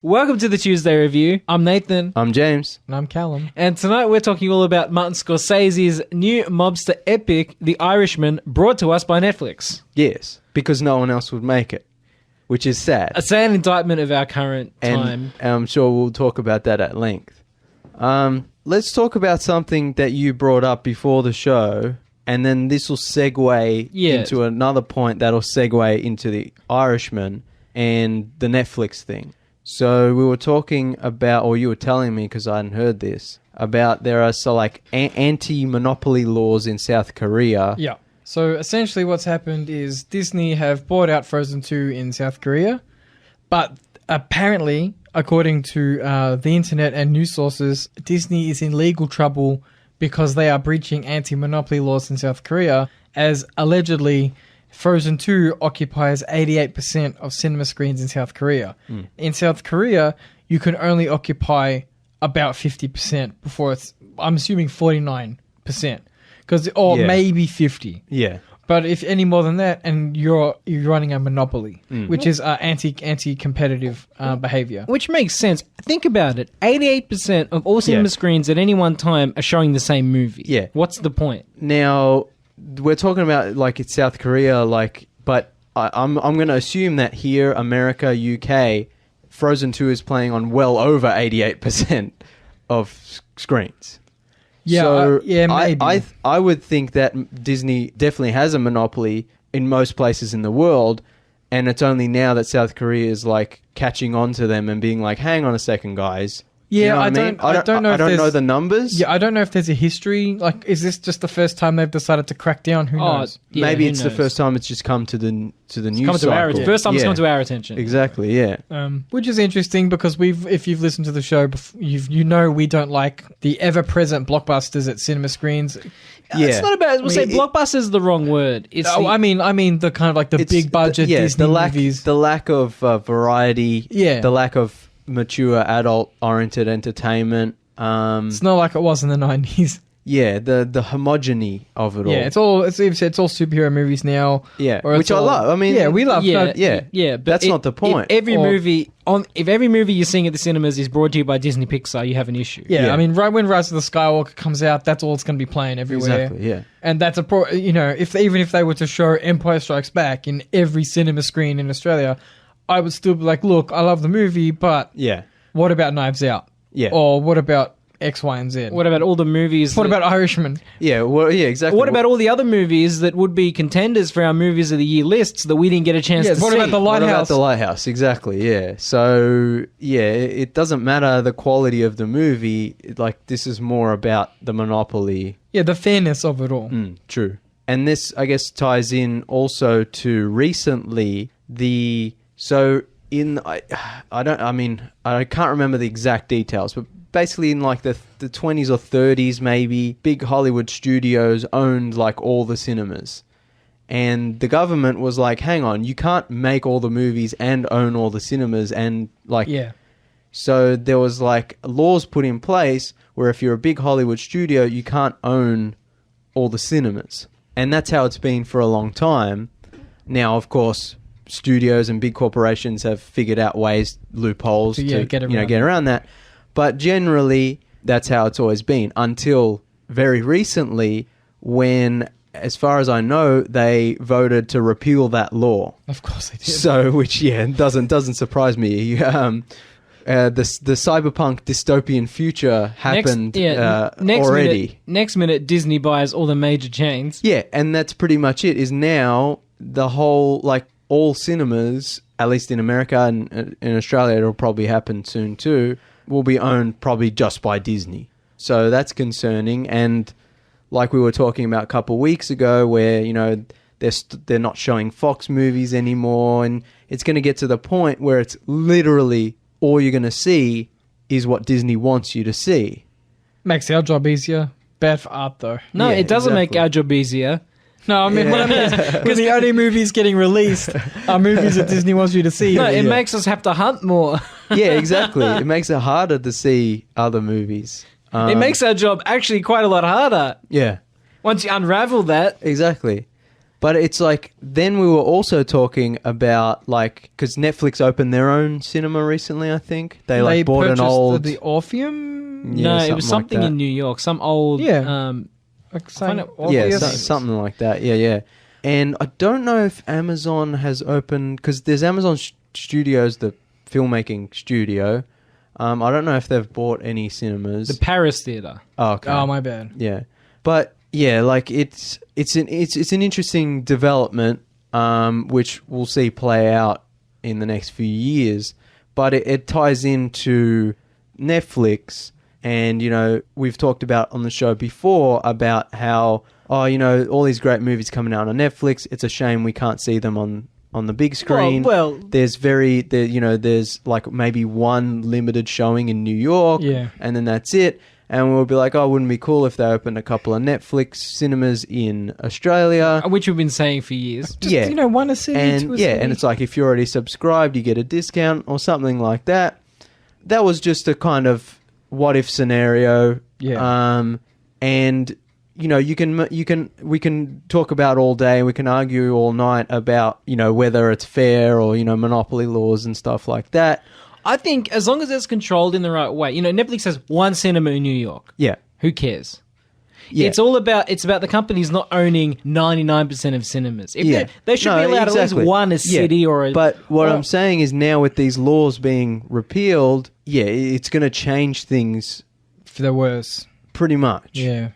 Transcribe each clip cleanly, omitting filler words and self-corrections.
Welcome to the Tuesday Review. I'm Nathan. I'm James. And I'm Callum. And tonight we're talking all about Martin Scorcese's new mobster epic, The Irishman, brought to us by Netflix. Yes, because no one else would make it, which is sad. A sad indictment of our current time. And I'm sure we'll talk about that at length. Let's talk about something that you brought up before the show, and then this will segue into another point that'll segue into The Irishman and the Netflix thing. So we were talking about, or you were telling me because I hadn't heard this, about there are anti-monopoly laws in South Korea. Yeah. So essentially what's happened is Disney have bought out Frozen 2 in South Korea, but apparently, according to the internet and news sources, Disney is in legal trouble because they are breaching anti-monopoly laws in South Korea, as allegedly Frozen 2 occupies 88% of cinema screens in South Korea. In South Korea, you can only occupy about 50% before it's, I'm assuming 49%. Maybe 50. Yeah. But if any more than that, and you're running a monopoly, which is anti-competitive behavior. Which makes sense. Think about it. 88% of all cinema screens at any one time are showing the same movie. Yeah. What's the point? Now, we're talking about like it's South Korea, but I'm going to assume that here, America, UK, Frozen 2 is playing on well over 88% of screens. Yeah, so maybe. I would think that Disney definitely has a monopoly in most places in the world, and it's only now that South Korea is like catching on to them and being like, hang on a second, guys. Yeah, you know I don't know. I don't know the numbers. Yeah, I don't know if there's a history. Like, is this just the first time they've decided to crack down? Who knows? Yeah, maybe it's the first time it's just come to the news cycle. First time it's come to our attention. Exactly. Yeah. Which is interesting because if you've listened to the show, you know we don't like the ever-present blockbusters at cinema screens. Yeah. It's not about. We'll say blockbuster is the wrong word. It's I mean the kind of like the big budget Disney movies. The lack of variety. Yeah. The lack of mature adult-oriented entertainment. It's not like it was in the 90s. Yeah, the homogeny of it all. Yeah, it's all superhero movies now. Yeah, which I love. I mean, yeah, we love. Yeah. But that's not the point. If every movie you're seeing at the cinemas is brought to you by Disney Pixar, you have an issue. Yeah, I mean, right when Rise of the Skywalker comes out, that's all it's going to be playing everywhere. Exactly. Yeah, and that's even if they were to show Empire Strikes Back in every cinema screen in Australia, I would still be like, look, I love the movie, but what about Knives Out? Yeah, or what about X, Y, and Z? What about all the movies? What about Irishman? Yeah, well, yeah, exactly. What about all the other movies that would be contenders for our movies of the year lists that we didn't get a chance to see? What about The Lighthouse? What about The Lighthouse? Exactly, yeah. So, yeah, it doesn't matter the quality of the movie. Like, this is more about the monopoly. Yeah, the fairness of it all. True. And this, I guess, ties in also to recently I can't remember the exact details, but basically in like the 20s or 30s maybe, big Hollywood studios owned like all the cinemas. And the government was like, hang on, you can't make all the movies and own all the cinemas and like... Yeah. So there was like laws put in place where if you're a big Hollywood studio, you can't own all the cinemas. And that's how it's been for a long time. Now, of course, studios and big corporations have figured out loopholes to get around that. But generally, that's how it's always been until very recently when, as far as I know, they voted to repeal that law. Of course they did. So, which, doesn't surprise me. The cyberpunk dystopian future happened already. Next minute, Disney buys all the major chains. Yeah, and that's pretty much it, is now the whole, like, all cinemas, at least in America and in Australia, it'll probably happen soon too, will be owned probably just by Disney. So that's concerning. And like we were talking about a couple of weeks ago where, they're not showing Fox movies anymore, and it's going to get to the point where it's literally all you're going to see is what Disney wants you to see. Makes our job easier. Bad for art though. No, it doesn't make our job easier. No, I mean, what I mean is, because the only movies getting released are movies that Disney wants you to see. No, it makes us have to hunt more. Yeah, exactly. It makes it harder to see other movies. It makes our job actually quite a lot harder. Yeah. Once you unravel that. Exactly. But it's like, then we were also talking about, like, because Netflix opened their own cinema recently, I think. They like bought an purchased old... the Orpheum. Yeah, No, it was something like that. in New York. Some old... Yeah. Like find saying it- Orpheus. something like that. Yeah. And I don't know if Amazon has opened, because there's Amazon Studios, the filmmaking studio. I don't know if they've bought any cinemas. The Paris Theatre. Oh, okay. Oh, my bad. Yeah, but yeah, like it's an interesting development, which we'll see play out in the next few years. But it ties into Netflix, and you know, we've talked about on the show before about how all these great movies coming out on Netflix. It's a shame we can't see them on the big screen. Well, there's like maybe one limited showing in New York, Yeah. and then that's it. And we'll be like, oh, wouldn't it be cool if they opened a couple of Netflix cinemas in Australia? which we've been saying for years. Just, one a city, and two a yeah, city. and it's like if you're already subscribed, you get a discount or something like that. That was just a kind of what if scenario. Yeah. And you know, we can talk about all day, we can argue all night about, you know, whether it's fair or, you know, monopoly laws and stuff like that. I think as long as it's controlled in the right way. You know, Netflix has one cinema in New York. Yeah. Who cares? Yeah. It's about the companies not owning 99% of cinemas. If they should No, be allowed exactly. at least one a Yeah. city or a... But what I'm saying is now with these laws being repealed, it's going to change things For the worse. pretty much. Yeah.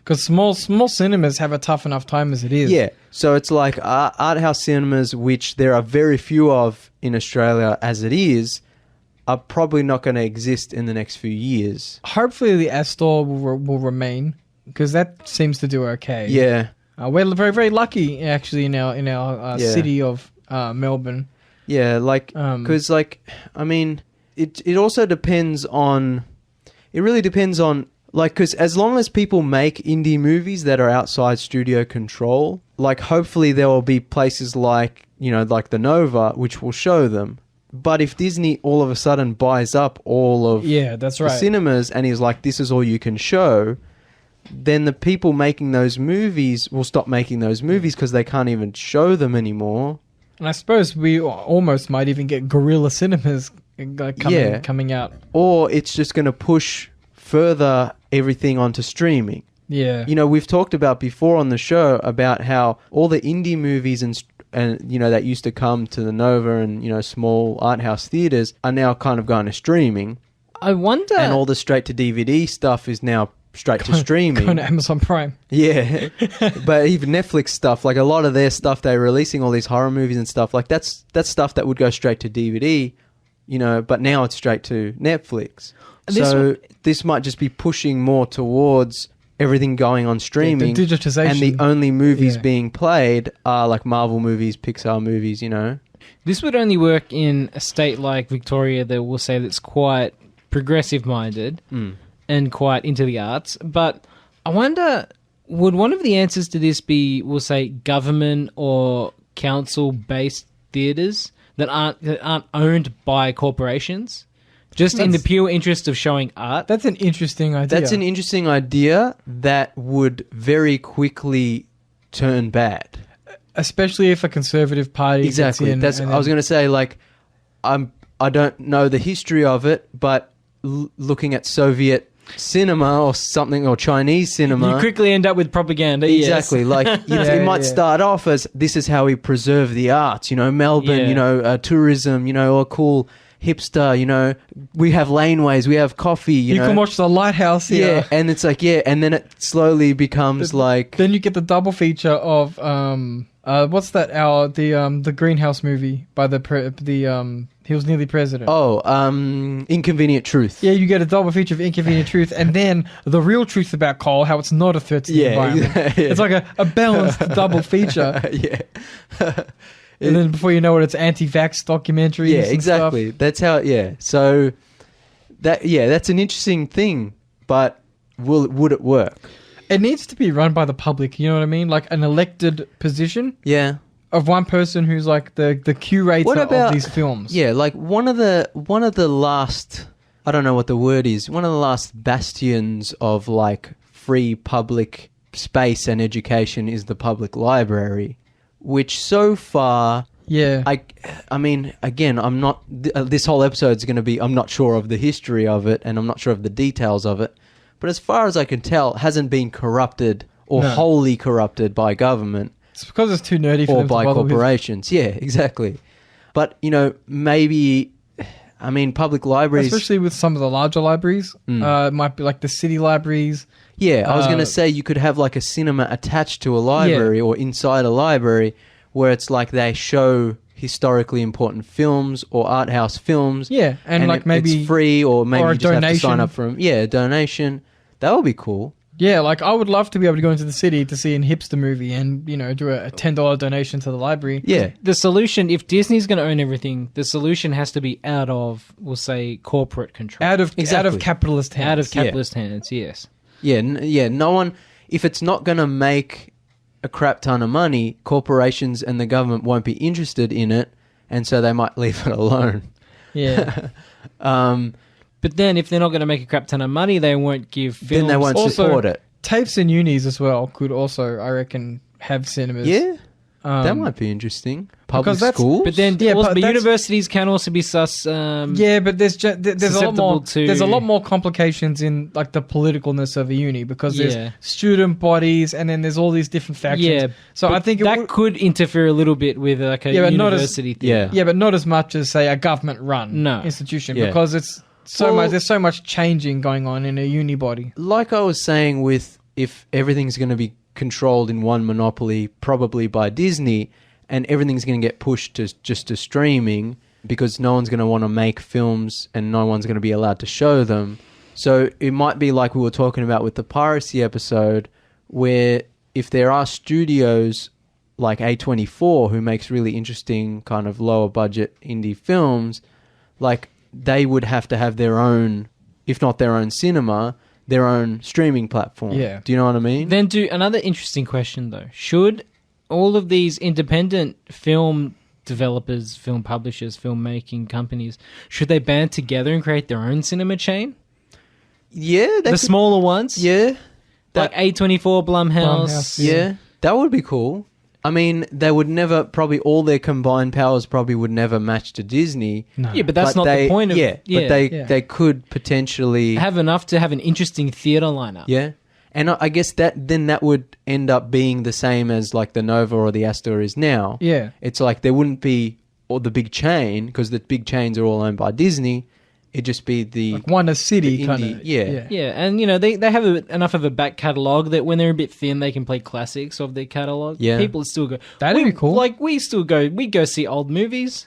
Because small cinemas have a tough enough time as it is. Yeah, so it's like art house cinemas, which there are very few of in Australia as it is, are probably not going to exist in the next few years. Hopefully the Astor will remain, because that seems to do okay. Yeah, We're very, very lucky, actually, in our Yeah. city of Melbourne. yeah, like, because, I mean, it also depends on, it really depends on, like, because as long as people make indie movies that are outside studio control, like, hopefully there will be places like, you know, like the Nova, which will show them. But if Disney all of a sudden buys up all of That's the right. cinemas and is like, this is all you can show, then the people making those movies will stop making those movies because they can't even show them anymore. And I suppose we almost might even get guerrilla cinemas coming out. Or it's just going to push further everything onto streaming. Yeah. You know, we've talked about before on the show about how all the indie movies and you know, that used to come to the Nova and, you know, small art house theaters are now kind of going to streaming. I wonder... And all the straight to DVD stuff is now straight to streaming. Going to Amazon Prime. Yeah. But even Netflix stuff, like a lot of their stuff, they're releasing all these horror movies and stuff, like that's stuff that would go straight to DVD, you know, but now it's straight to Netflix. This might just be pushing more towards everything going on streaming. the digitization. And the only movies being played are like Marvel movies, Pixar movies, you know. This would only work in a state like Victoria that will say that's quite progressive-minded and quite into the arts. But I wonder, would one of the answers to this be, we'll say, government or council-based theatres that aren't owned by corporations? Just in the pure interest of showing art? That's an interesting idea. That's an interesting idea that would very quickly turn bad. Especially if a conservative party Exactly. gets in. I was going to say, like, I don't know the history of it, but looking at Soviet cinema or something, or Chinese cinema, You quickly end up with propaganda. exactly. Yes. Like it might start off as, this is how we preserve the arts. You know, Melbourne. Yeah. You know, tourism. You know, a cool hipster. You know, we have laneways. We have coffee. You know, can watch the lighthouse here. yeah, and it's like, and then it slowly becomes like, Then you get the double feature of what's that? The Greenhouse movie by he was nearly president. Inconvenient Truth. Yeah, you get a double feature of Inconvenient Truth, and then the real truth about coal, how it's not a threat to the environment. Yeah. It's like a balanced double feature. Yeah. And then before you know it, it's anti-vax documentaries. Yeah, and exactly. Stuff. That's how. Yeah. So that's an interesting thing, but would it work? It needs to be run by the public. You know what I mean? Like an elected position Yeah. of one person who's like the curator What about of these films. Yeah, like one of the last, I don't know what the word is, one of the last bastions of like free public space and education is the public library, which so far... Yeah. I mean, again, I'm not... this whole episode's going to be... I'm not sure of the history of it, and I'm not sure of the details of it. But as far as I can tell, it hasn't been corrupted or wholly corrupted by government. It's because it's too nerdy for or them to by bother with. corporations. Yeah, exactly. But, you know, maybe... I mean, public libraries... Especially with some of the larger libraries. It might be like the city libraries. Yeah, I was going to say you could have like a cinema attached to a library or inside a library where it's like they show historically important films or art house films. Yeah, and like maybe... it's free or maybe or a you just have to sign donation. up for them. Yeah, a donation. That would be cool. Yeah, like I would love to be able to go into the city to see a hipster movie and, you know, do a $10 donation to the library. Yeah. The solution, if Disney's going to own everything, the solution has to be out of, we'll say, corporate control. Out of capitalist hands. Out of capitalist hands, yes. Yeah, no one... If it's not going to make a crap ton of money, corporations and the government won't be interested in it, and so they might leave it alone. Yeah. But then if they're not going to make a crap ton of money, they won't give films... Then they won't support it. Tapes and unis as well could also, I reckon, have cinemas. Yeah, that might be interesting. Public because that's- schools? But then Yeah, but but that's- universities can also be sus... Yeah, but there's a lot more. susceptible to- There's a lot more complications in like the politicalness of a uni because there's student bodies and then there's all these different factions. Yeah, so but I think that could interfere a little bit with like a but not as- university thing. Yeah. Yeah, but not as much as say a government-run institution Yeah. because it's so Well- much. There's so much changing going on in a uni body. Like I was saying with if everything's going to be controlled in one monopoly, probably by Disney, and everything's going to get pushed to streaming because no one's going to want to make films and no one's going to be allowed to show them. So it might be like we were talking about with the piracy episode, where if there are studios like A24 who makes really interesting kind of lower budget indie films, like they would have to have their own, if not their own cinema, their own streaming platform. Yeah. Do you know what I mean? Then another interesting question though. Should all of these independent film developers, film publishers, filmmaking companies, should they band together and create their own cinema chain? Yeah. The smaller ones? Yeah. Like A24, Blumhouse. Yeah. That would be cool. I mean, they would never, probably all their combined powers probably would never match to Disney. No. Yeah, but that's not the point of... but they could potentially... have enough to have an interesting theatre lineup. Yeah. And I guess that would end up being the same as like the Nova or the Astor is now. Yeah. It's like there wouldn't be the big chain because the big chains are all owned by Disney. It'd just be the... Like one a city the kind indie- of. yeah. Yeah, and you know they have enough of a back catalogue that when they're a bit thin, they can play classics of their catalogue. Yeah. People still go. That'd be cool. Like we go see old movies.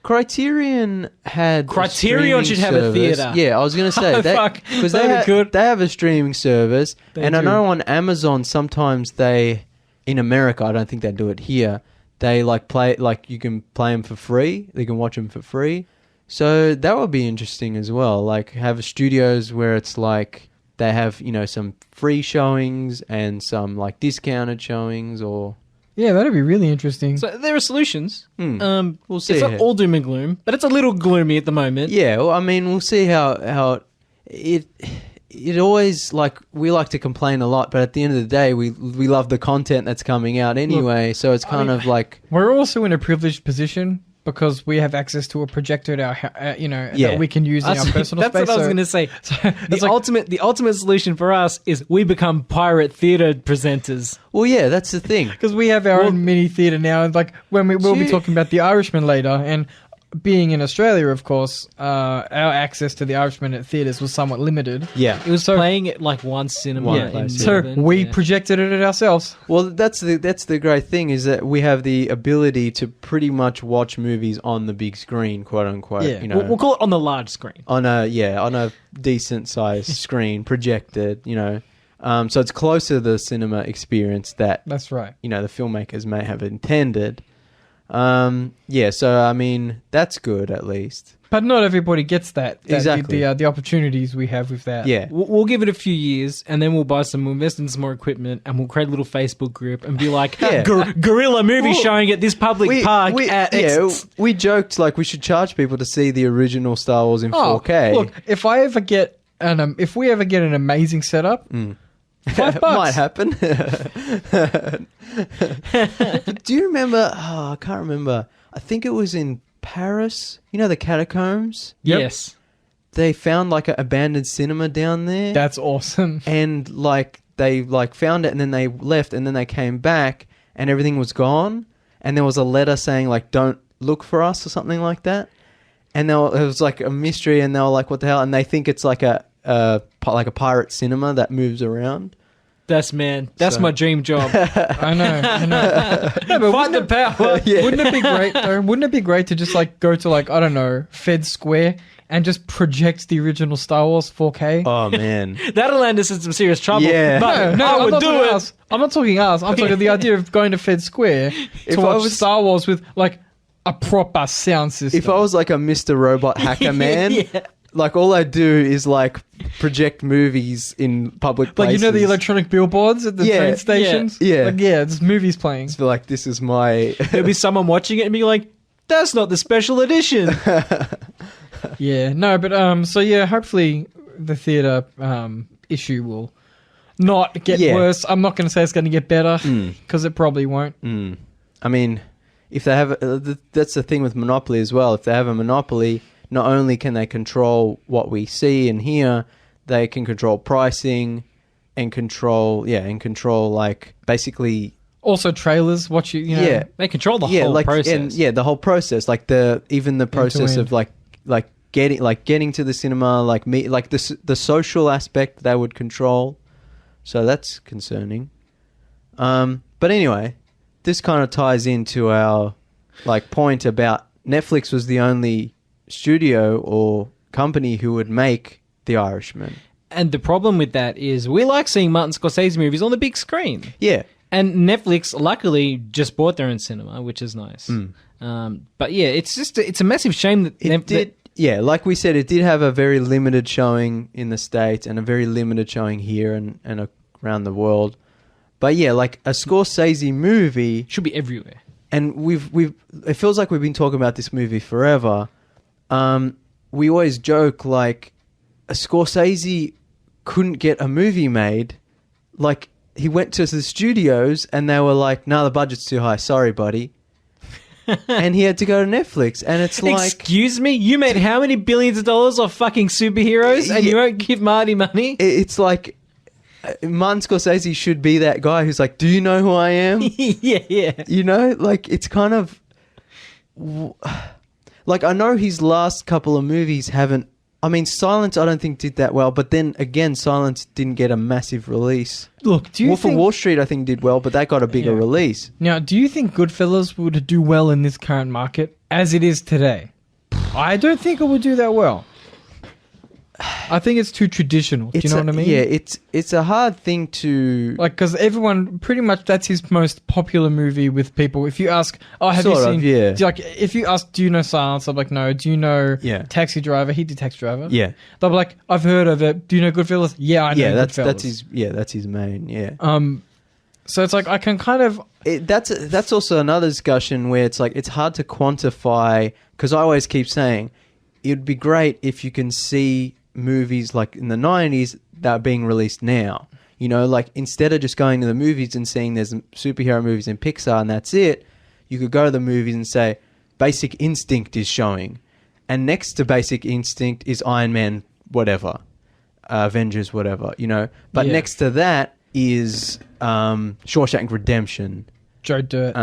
Criterion had Criterion should have a service. theatre. Yeah, I was going to say Oh, that fuck. because That'd be good. they have a streaming service, They and I do. know on Amazon sometimes they, in America, I don't think they do it here. They like play like you can play them for free. They can watch them for free. So that would be interesting as well. Like have studios where it's like they have some free showings and some like discounted showings or. Yeah, that'd be really interesting. So there are solutions. We'll see. It's not all doom and gloom, but it's a little gloomy at the moment. Yeah, well, I mean, we'll see how it always, like, we like to complain a lot, but at the end of the day, we love the content that's coming out anyway, so it's kind of like... We're also in a privileged position because we have access to a projector that we can use in our personal That's space. what I was going to say. The ultimate solution for us is we become pirate theatre presenters. Well, yeah, that's the thing. Because we have our own mini theatre now, and like we'll be talking about The Irishman later, and being in Australia, of course, our access to The Irishman at theatres was somewhat limited. Yeah. It was playing at like one cinema. in So Melbourne. we projected it ourselves. Well, that's the great thing is that we have the ability to pretty much watch movies on the big screen, quote unquote. Yeah. We'll call it on the large screen. On a decent sized screen projected. So it's closer to the cinema experience that That's right. the filmmakers may have intended. So I mean that's good at least. But not everybody gets that. Exactly. The opportunities we have with that. Yeah. We'll give it a few years, and then we'll invest in some more equipment, and we'll create a little Facebook group and be like, Yeah. guerrilla movie showing at this public park. We joked like we should charge people to see the original Star Wars in 4K. Look, if we ever get an amazing setup, $5. Might happen. But do you remember? Oh, I can't remember. I think it was in Paris. You know the catacombs? Yep. Yes. They found like an abandoned cinema down there. That's awesome. And like they like found it and then they left and then they came back and everything was gone. And there was a letter saying like, don't look for us or something like that. And it was like a mystery and they were like, what the hell? And they think it's like a pirate cinema that moves around. That's my dream job. I know. No, but Fight the power. Yeah. Wouldn't it be great though? Wouldn't it be great to just like go to like, I don't know, Fed Square and just project the original Star Wars 4K? Oh man. That'll land us in some serious trouble. Yeah. But No, I I'm would not do talking it. us. I'm not talking us. I'm talking the idea of going to Fed Square If to I watch was- Star Wars with like a proper sound system. If I was like a Mr. Robot hacker man, Yeah. like all I do is like project movies in public like, places. you know the electronic billboards at the Yeah, train stations? yeah. Like, yeah, there's movies playing. Just feel like this is my... There'll be someone watching it and be like, that's not the special edition. Yeah, no, but so yeah, hopefully the theatre issue will not get Yeah. worse. I'm not going to say it's going to get better because it probably won't. I mean, if they have... that's the thing with Monopoly as well. If they have a monopoly, not only can they control what we see and hear, they can control pricing and control like basically... Also, trailers, what you know. Yeah. They control the whole like, process. And, the whole process, like the process end. of like getting to the cinema, like the social aspect they would control. So that's concerning. But anyway, this kind of ties into our like point about Netflix was the only studio or company who would make The Irishman. And the problem with that is we like seeing Martin Scorcese movies on the big screen. Yeah. And Netflix, luckily, just bought their own cinema, which is nice. But yeah, it's a massive shame that It did. Yeah, like we said, it did have a very limited showing in the States and a very limited showing here and around the world. But yeah, like a Scorsese movie, should be everywhere. and we've it feels like we've been talking about this movie forever. We always joke like a Scorsese couldn't get a movie made. Like he went to the studios and they were like, "No, the budget's too high. Sorry, buddy." And he had to go to Netflix, and it's like, Excuse me? You made how many billions of dollars off fucking superheroes and you won't give Marty money? it's like Martin Scorsese should be that guy who's like, "Do you know who I am?" yeah. You know, like it's kind of like I know his last couple of movies haven't. I mean, Silence I don't think did that well, but then again, Silence didn't get a massive release. Look, do you Wolf think... of Wall Street I think did well, but that got a bigger Yeah. release. Now, do you think Goodfellas would do well in this current market as it is today? I don't think it would do that well. I think it's too traditional. Do you know what I mean? Yeah, it's a hard thing to Like, because everyone, pretty much, that's his most popular movie with people. If you ask, oh, have you Sort of, seen... yeah. Like, if you ask, do you know Silence? I'm like, no. Do you know Yeah. Taxi Driver? He did Taxi Driver. Yeah. They'll be like, I've heard of it. Do you know Goodfellas? Yeah, I know Goodfellas. that's his main, yeah. So it's like, I can kind of... That's also another discussion where it's like it's hard to quantify, because I always keep saying it'd be great if you can see movies like in the 90s that are being released now. You know, like instead of just going to the movies and seeing there's superhero movies in Pixar and that's it, you could go to the movies and say Basic Instinct is showing, and next to Basic Instinct is Iron Man whatever, Avengers whatever, you know, but Yeah. next to that is Shawshank Redemption. Joe Dirt.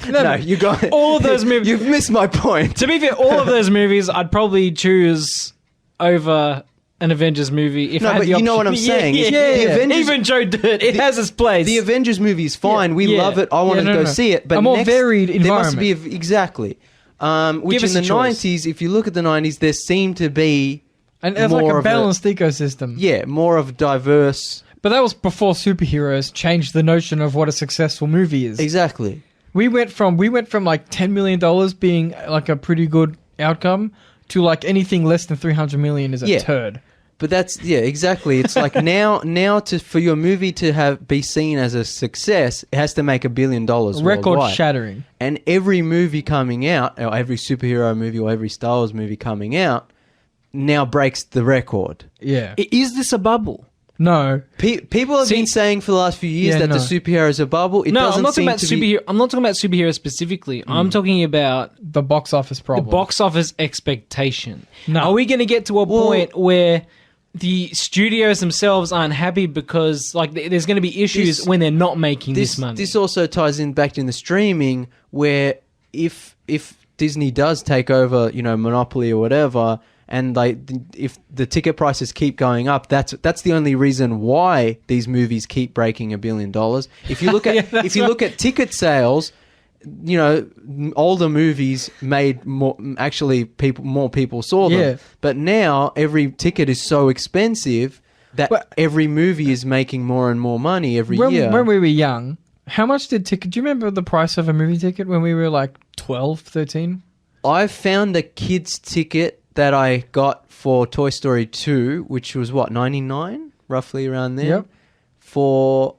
No, you got All of those movies- You've missed my point. To be fair, all of those movies I'd probably choose over an Avengers movie if No, I had but the you option. know what I'm saying. Yeah, It's- yeah, the yeah. Avengers- Even Joe Dirt, it has its place. The Avengers movie is fine. We Yeah. love it. I want to go see it. But A more varied there must be environment. exactly. Which Give us in a the choice. 90s, if you look at the 90s, there seemed to be And it's like more a of balanced ecosystem. more of diverse. But that was before superheroes changed the notion of what a successful movie is. Exactly. We went from like $10 million being like a pretty good outcome to like anything less than 300 million is a Yeah. turd. But that's exactly. It's like now for your movie to be seen as a success, it has to make $1 billion Record worldwide. shattering. And every movie coming out, or every superhero movie or every Star Wars movie coming out, now breaks the record. Yeah. Is this a bubble? No. People have been saying for the last few years that the superheroes are bubble. I'm not talking about superhero. I'm not talking about superheroes specifically. I'm talking about the box office problem. The box office expectation. No. Are we going to get to a point where the studios themselves aren't happy because like there's going to be issues when they're not making this money? This also ties in back in the streaming where if Disney does take over, Monopoly or whatever, and if the ticket prices keep going up, that's the only reason why these movies keep breaking $1 billion. If you look at look at ticket sales, older movies made more. Actually, more people saw them. Yeah. But now every ticket is so expensive that every movie is making more and more money every year. When we were young, how much did ticket? Do you remember the price of a movie ticket when we were like 12, 13? I found a kid's ticket that I got for Toy Story 2, which was $99, roughly around there. Yep. For,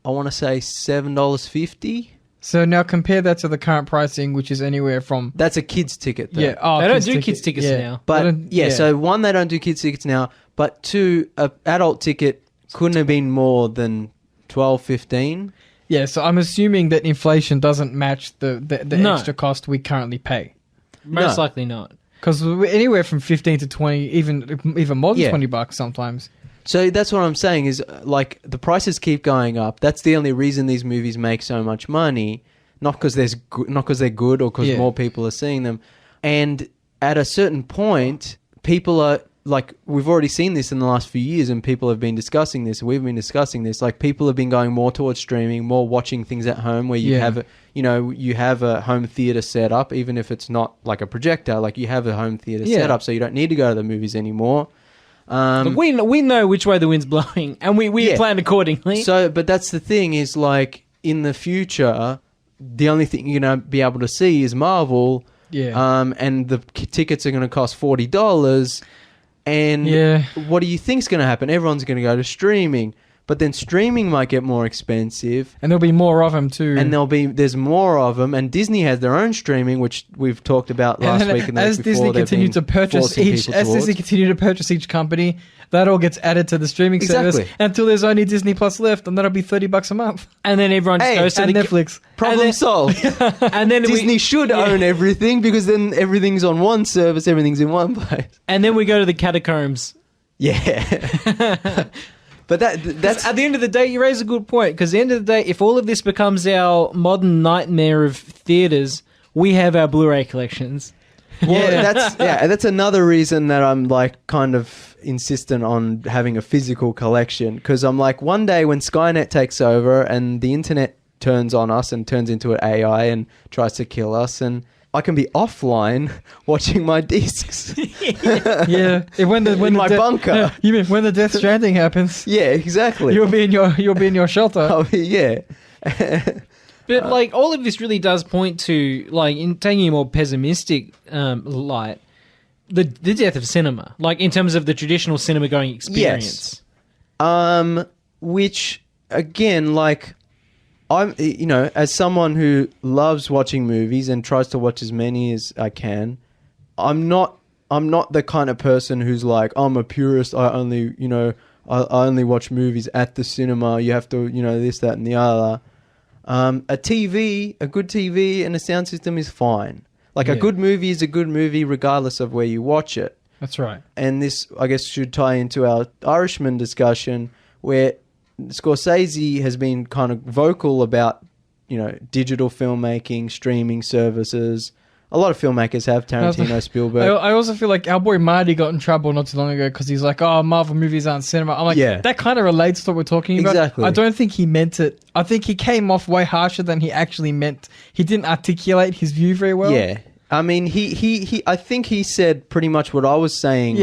I want to say $7.50. So now compare that to the current pricing, which is anywhere from... That's a kid's ticket, though. Yeah. They don't do kids' tickets now. But, so one, they don't do kids' tickets now. But two, an adult ticket couldn't have been more than $12, $15. Yeah, so I'm assuming that inflation doesn't match the extra cost we currently pay. Most likely not. Because anywhere from 15 to 20, even more than $20 sometimes. So that's what I'm saying is like the prices keep going up. That's the only reason these movies make so much money, not because they're good or because more people are seeing them. And at a certain point, people are like, we've already seen this in the last few years, and people have been discussing this. We've been discussing this. Like people have been going more towards streaming, more watching things at home, where you have a home theater set up, even if it's not like a projector. Like you have a home theater set up, so you don't need to go to the movies anymore. Look, we know which way the wind's blowing, and we plan accordingly. So, but that's the thing is like in the future, the only thing you're gonna be able to see is Marvel. Yeah. And the tickets are going to cost $40. And what do you think's going to happen? Everyone's going to go to streaming. But then streaming might get more expensive. And there'll be more of them too. And there's more of them. And Disney has their own streaming, which we've talked about last week. And as Disney continue to purchase each company, that all gets added to the streaming service until there's only Disney Plus left, and that'll be $30 a month. And then everyone just goes to Netflix. Problem solved. And then Disney should own everything, because then everything's on one service, everything's in one place. And then we go to the catacombs. Yeah. But that's at the end of the day, you raise a good point, because at the end of the day, if all of this becomes our modern nightmare of theaters, we have our Blu-ray collections. Well, that's another reason that I'm like kind of insistent on having a physical collection, because I'm like, one day when Skynet takes over and the internet turns on us and turns into an AI and tries to kill us, and I can be offline watching my discs. When my bunker. You mean when the Death Stranding happens? Yeah, exactly. You'll be in your shelter. But like all of this really does point to, like, in taking a more pessimistic light, the death of cinema, like in terms of the traditional cinema going experience. Yes. Which again, like, I'm, as someone who loves watching movies and tries to watch as many as I can, I'm not the kind of person who's like, I'm a purist. I only watch movies at the cinema. You have to, this, that, and the other. A good TV and a sound system is fine. Like a good movie is a good movie regardless of where you watch it. That's right. And this, I guess, should tie into our Irishman discussion, where Scorsese has been kind of vocal about, digital filmmaking, streaming services. A lot of filmmakers have, Tarantino, Spielberg. I also feel like our boy Marty got in trouble not too long ago because he's like, oh, Marvel movies aren't cinema. I'm like, that kind of relates to what we're talking about. Exactly. I don't think he meant it. I think he came off way harsher than he actually meant. He didn't articulate his view very well. Yeah. I mean, he I think he said pretty much what I was saying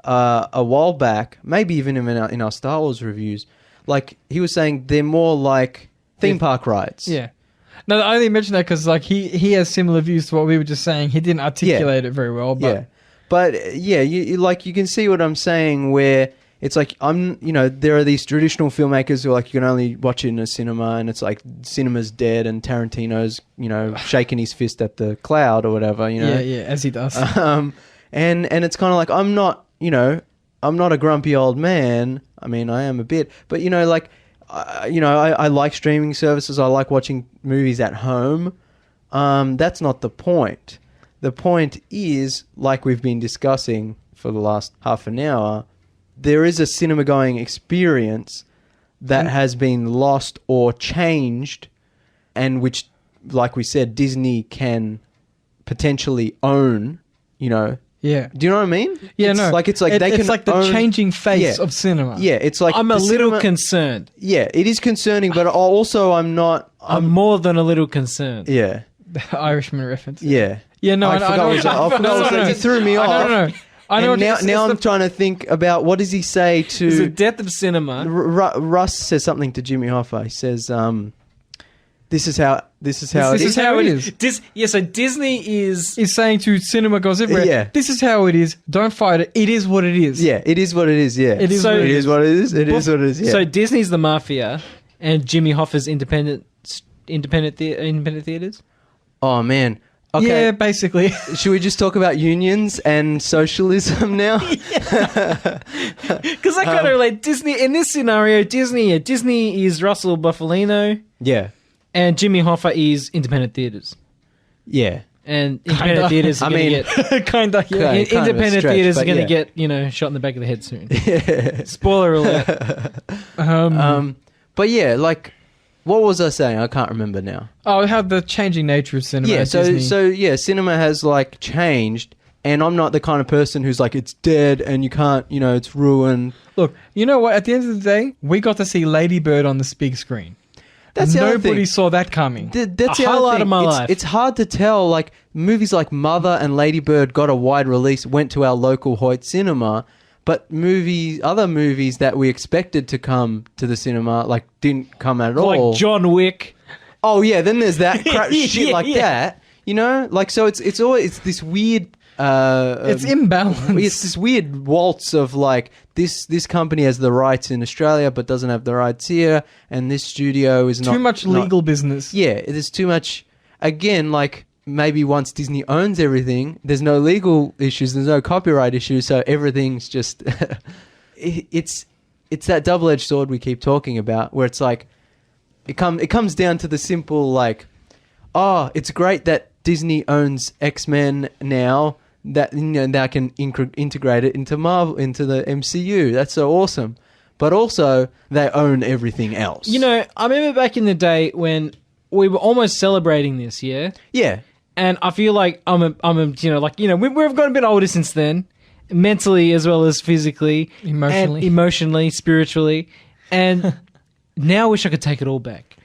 a while back, maybe even in our Star Wars reviews. Like, he was saying they're more like theme park rides. Yeah. No, I only mention that because like he has similar views to what we were just saying. He didn't articulate it very well. But you can see what I'm saying, where it's like there are these traditional filmmakers who are like, you can only watch it in a cinema, and it's like cinema's dead, and Tarantino's shaking his fist at the cloud or whatever. Yeah, as he does. And it's kind of like, I'm not I'm not a grumpy old man. I mean, I am a bit, but I like streaming services. I like watching movies at home. That's not the point. The point is, like we've been discussing for the last half an hour, there is a cinema-going experience that has been lost or changed, and which, like we said, Disney can potentially own, Yeah. Do you know what I mean? Yeah, it's no. Like, it's like they can It's like the own, changing face of cinema. Yeah, it's like I'm a the little cinema- concerned. Yeah, it is concerning, but also I'm not. I'm more than a little concerned. Yeah, The Irishman reference. yeah. Yeah, no, I know. You threw me off. No. I know. Now I'm trying to think about what does he say to It's the death of cinema. Russ says something to Jimmy Hoffa. He says, "This is how This is how it is. So Disney is saying to cinema goes everywhere. Yeah. This is how it is. Don't fight it. It is what it is. Yeah, it is what it is. Yeah, It is So- what it is what it is. It is what it is. Yeah. So Disney's the mafia, and Jimmy Hoffa's independent theaters. Oh man. Okay. Yeah, basically. Should we just talk about unions and socialism now? Because I kind of relate Disney in this scenario. Disney is Russell Buffalino, Yeah. and Jimmy Hoffa is independent theaters. Yeah. And independent theaters are going to get Kind of. Yeah. Okay. kind of a independent stretch, theaters are but going to yeah. get shot in the back of the head soon. Yeah. Spoiler alert. But yeah, like, what was I saying? I can't remember now. Oh, how the changing nature of cinema. Yeah, at so Disney. yeah, cinema has like changed, and I'm not the kind of person who's like it's dead and you can't, it's ruined. Look, you know what? At the end of the day, we got to see Lady Bird on the big screen. That's the other Nobody thing. saw that coming. That's A the other highlight thing. of my life. It's hard to tell. Like movies like Mother and Lady Bird got a wide release, went to our local Hoyt cinema, but other movies that we expected to come to the cinema like didn't come at all. Like John Wick. Oh yeah, then there's that crap shit like Yeah. that. Like so it's always this weird It's imbalanced. it's this weird waltz of like this company has the rights in Australia but doesn't have the rights here, and this studio is Too much legal business. Yeah, there's too much. Again, like maybe once Disney owns everything, there's no legal issues, there's no copyright issues, so everything's just it's that double-edged sword we keep talking about, where it's like it comes down to the simple like, oh, it's great that Disney owns X-Men now, that now can integrate it into Marvel, into the MCU. That's so awesome. But also they own everything else. I remember back in the day when we were almost celebrating this, yeah? Yeah. And I feel like we've gotten a bit older since then, mentally as well as physically, emotionally, spiritually, and now I wish I could take it all back.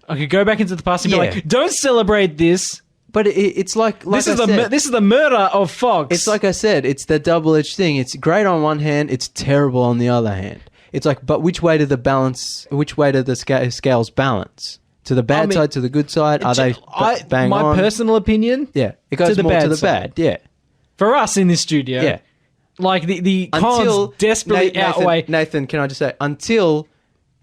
I could go back into the past and be like, "Don't celebrate this." But it's like This is the murder of Fox. It's like I said, it's the double-edged thing. It's great on one hand, it's terrible on the other hand. It's like, but which way do the scales balance? To the bad side, to the good side? Are they bang my on? personal opinion? Yeah, it goes to the more bad to the side. bad. Yeah, For us in this studio, yeah. like the cons desperately outweigh. Nathan, can I just say, until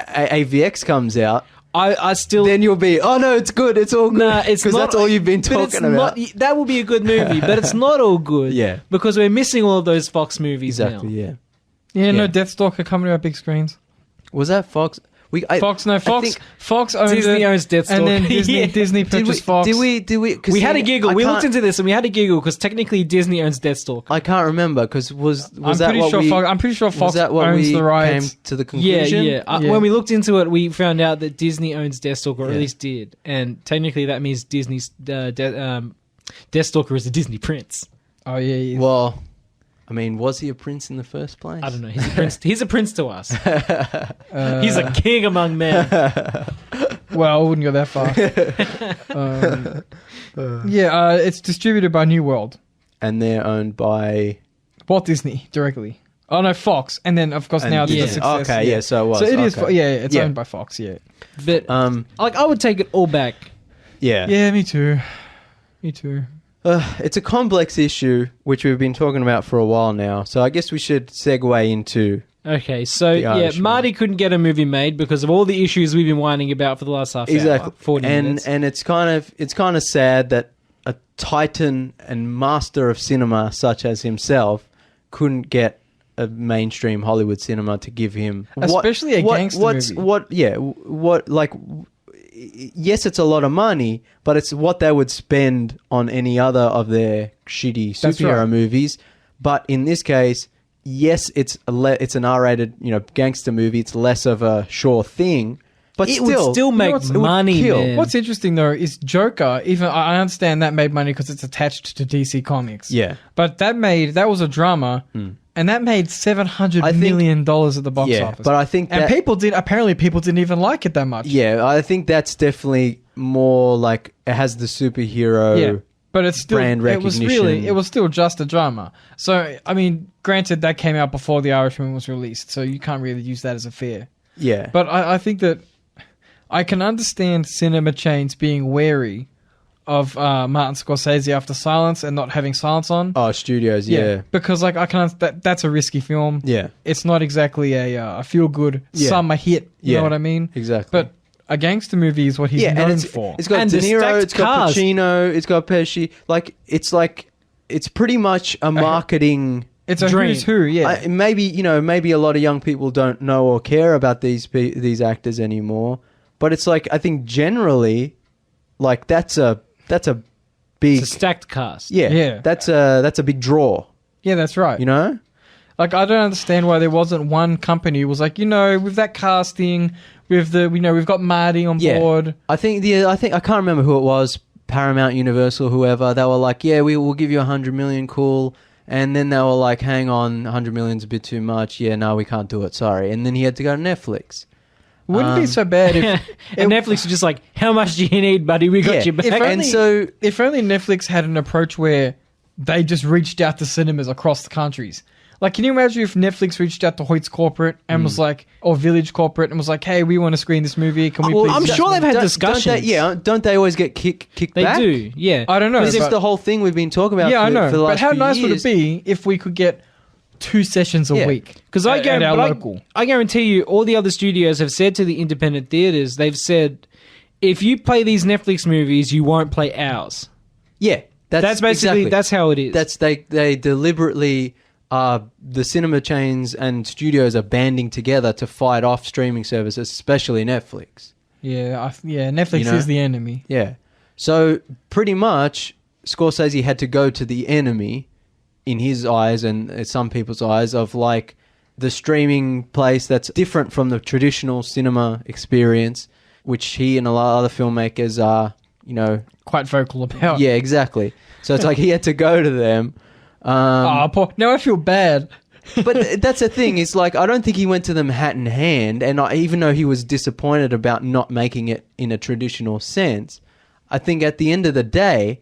AVX comes out, I still then you'll be, oh no, it's good, it's all good. Nah, it's because not. that's all you've been but it's talking about. Not, that will be a good movie, but it's not all good. Yeah. because we're missing all of those Fox movies Exactly. now. Yeah. Yeah, no, Yeah. Deathstalker coming to our big screens. Was that Fox? Fox owns Disney it, owns Deathstalker. and then Yeah. Disney purchased Fox. Did we? 'Cause We had a see, giggle. I We can't- looked into this and we had a giggle because technically Disney owns Deathstalker. I can't remember because was I'm that pretty what sure we? Fox. I'm pretty sure was Fox that what owns we the rights. came to the Yeah, conclusion? yeah. Yeah. When we looked into it, we found out that Disney owns Deathstalker, or Yeah. at least did. And technically that means Disney's Deathstalker is a Disney prince. Oh yeah. Well, I mean, was he a prince in the first place? I don't know. He's a prince. He's a prince to us. He's a king among men. Well, I wouldn't go that far. It's distributed by New World, And they're owned by. Walt Disney directly. Oh no, Fox, and then of course now Disney. there's a success. Okay, yeah, so it was. So it is. okay. It's Yeah. owned by Fox. Yeah. But like, I would take it all back. Yeah. Yeah, me too. Me too. It's a complex issue which we've been talking about for a while now. So I guess we should segue into. Okay, so The yeah, Irishman. Marty couldn't get a movie made because of all the issues we've been whining about for the last half hour, 40 minutes. And it's kind of sad that a titan and master of cinema such as himself couldn't get a mainstream Hollywood cinema to give him, Especially gangster movie. Yes, it's a lot of money, but it's what they would spend on any other of their shitty superhero movies. But in this case, yes, it's an R-rated, gangster movie. It's less of a sure thing, but It would still make money, man. What's interesting though is Joker. Even I understand that made money because it's attached to DC Comics. Yeah, but that was a drama, and that made $700 million at the box office. But I think people didn't even like it that much. Yeah, I think that's definitely more like it has the superhero. But it's still brand recognition. It was still just a drama. So I mean, granted, that came out before The Irishman was released, so you can't really use that as a fair. Yeah, but I think that I can understand cinema chains being wary of Martin Scorcese after Silence and not having Silence on. Oh, studios, yeah. Because that's a risky film. Yeah, it's not exactly a feel good summer hit. You know what I mean? Exactly. But a gangster movie is what he's known for. It's got De Niro, it's got Pacino, it's got Pesci. It's pretty much a marketing. It's a who's who, yeah. Maybe a lot of young people don't know or care about these actors anymore. But it's I think generally, that's a big... It's a stacked cast. Yeah. That's a big draw. Yeah, that's right. I don't understand why there wasn't one company who was with that casting, we've got Marty on board. I think I can't remember who it was, Paramount, Universal, whoever. They were we will give you 100 million, cool. And then they were hang on, 100 million's a bit too much. Yeah, no, we can't do it. Sorry. And then he had to go to Netflix. Wouldn't be so bad if and Netflix was just how much do you need, buddy? We got you back. If only Netflix had an approach where they just reached out to cinemas across the countries. Can you imagine if Netflix reached out to Hoyt's Corporate and was or Village Corporate and was hey, we want to screen this movie. Can we please? I'm sure they've had discussions. Don't they always get kicked back? They do, yeah. I don't know. Because it's the whole thing we've been talking about. Yeah, I know. For the last but how few nice years. would it be if we could get 2 sessions a week? Because I guarantee you, all the other studios have said to the independent theaters, they've said, if you play these Netflix movies, you won't play ours. Yeah, that's basically that's how it is. They deliberately the cinema chains and studios are banding together to fight off streaming services, especially Netflix. Yeah, Netflix is the enemy. Yeah, so pretty much Scorsese had to go to the enemy in his eyes and some people's eyes of the streaming place that's different from the traditional cinema experience, which he and a lot of other filmmakers are, quite vocal about. Yeah, exactly. So it's he had to go to them. Poor. Now I feel bad. But that's the thing. It's I don't think he went to them hat in hand. And even though he was disappointed about not making it in a traditional sense, I think at the end of the day,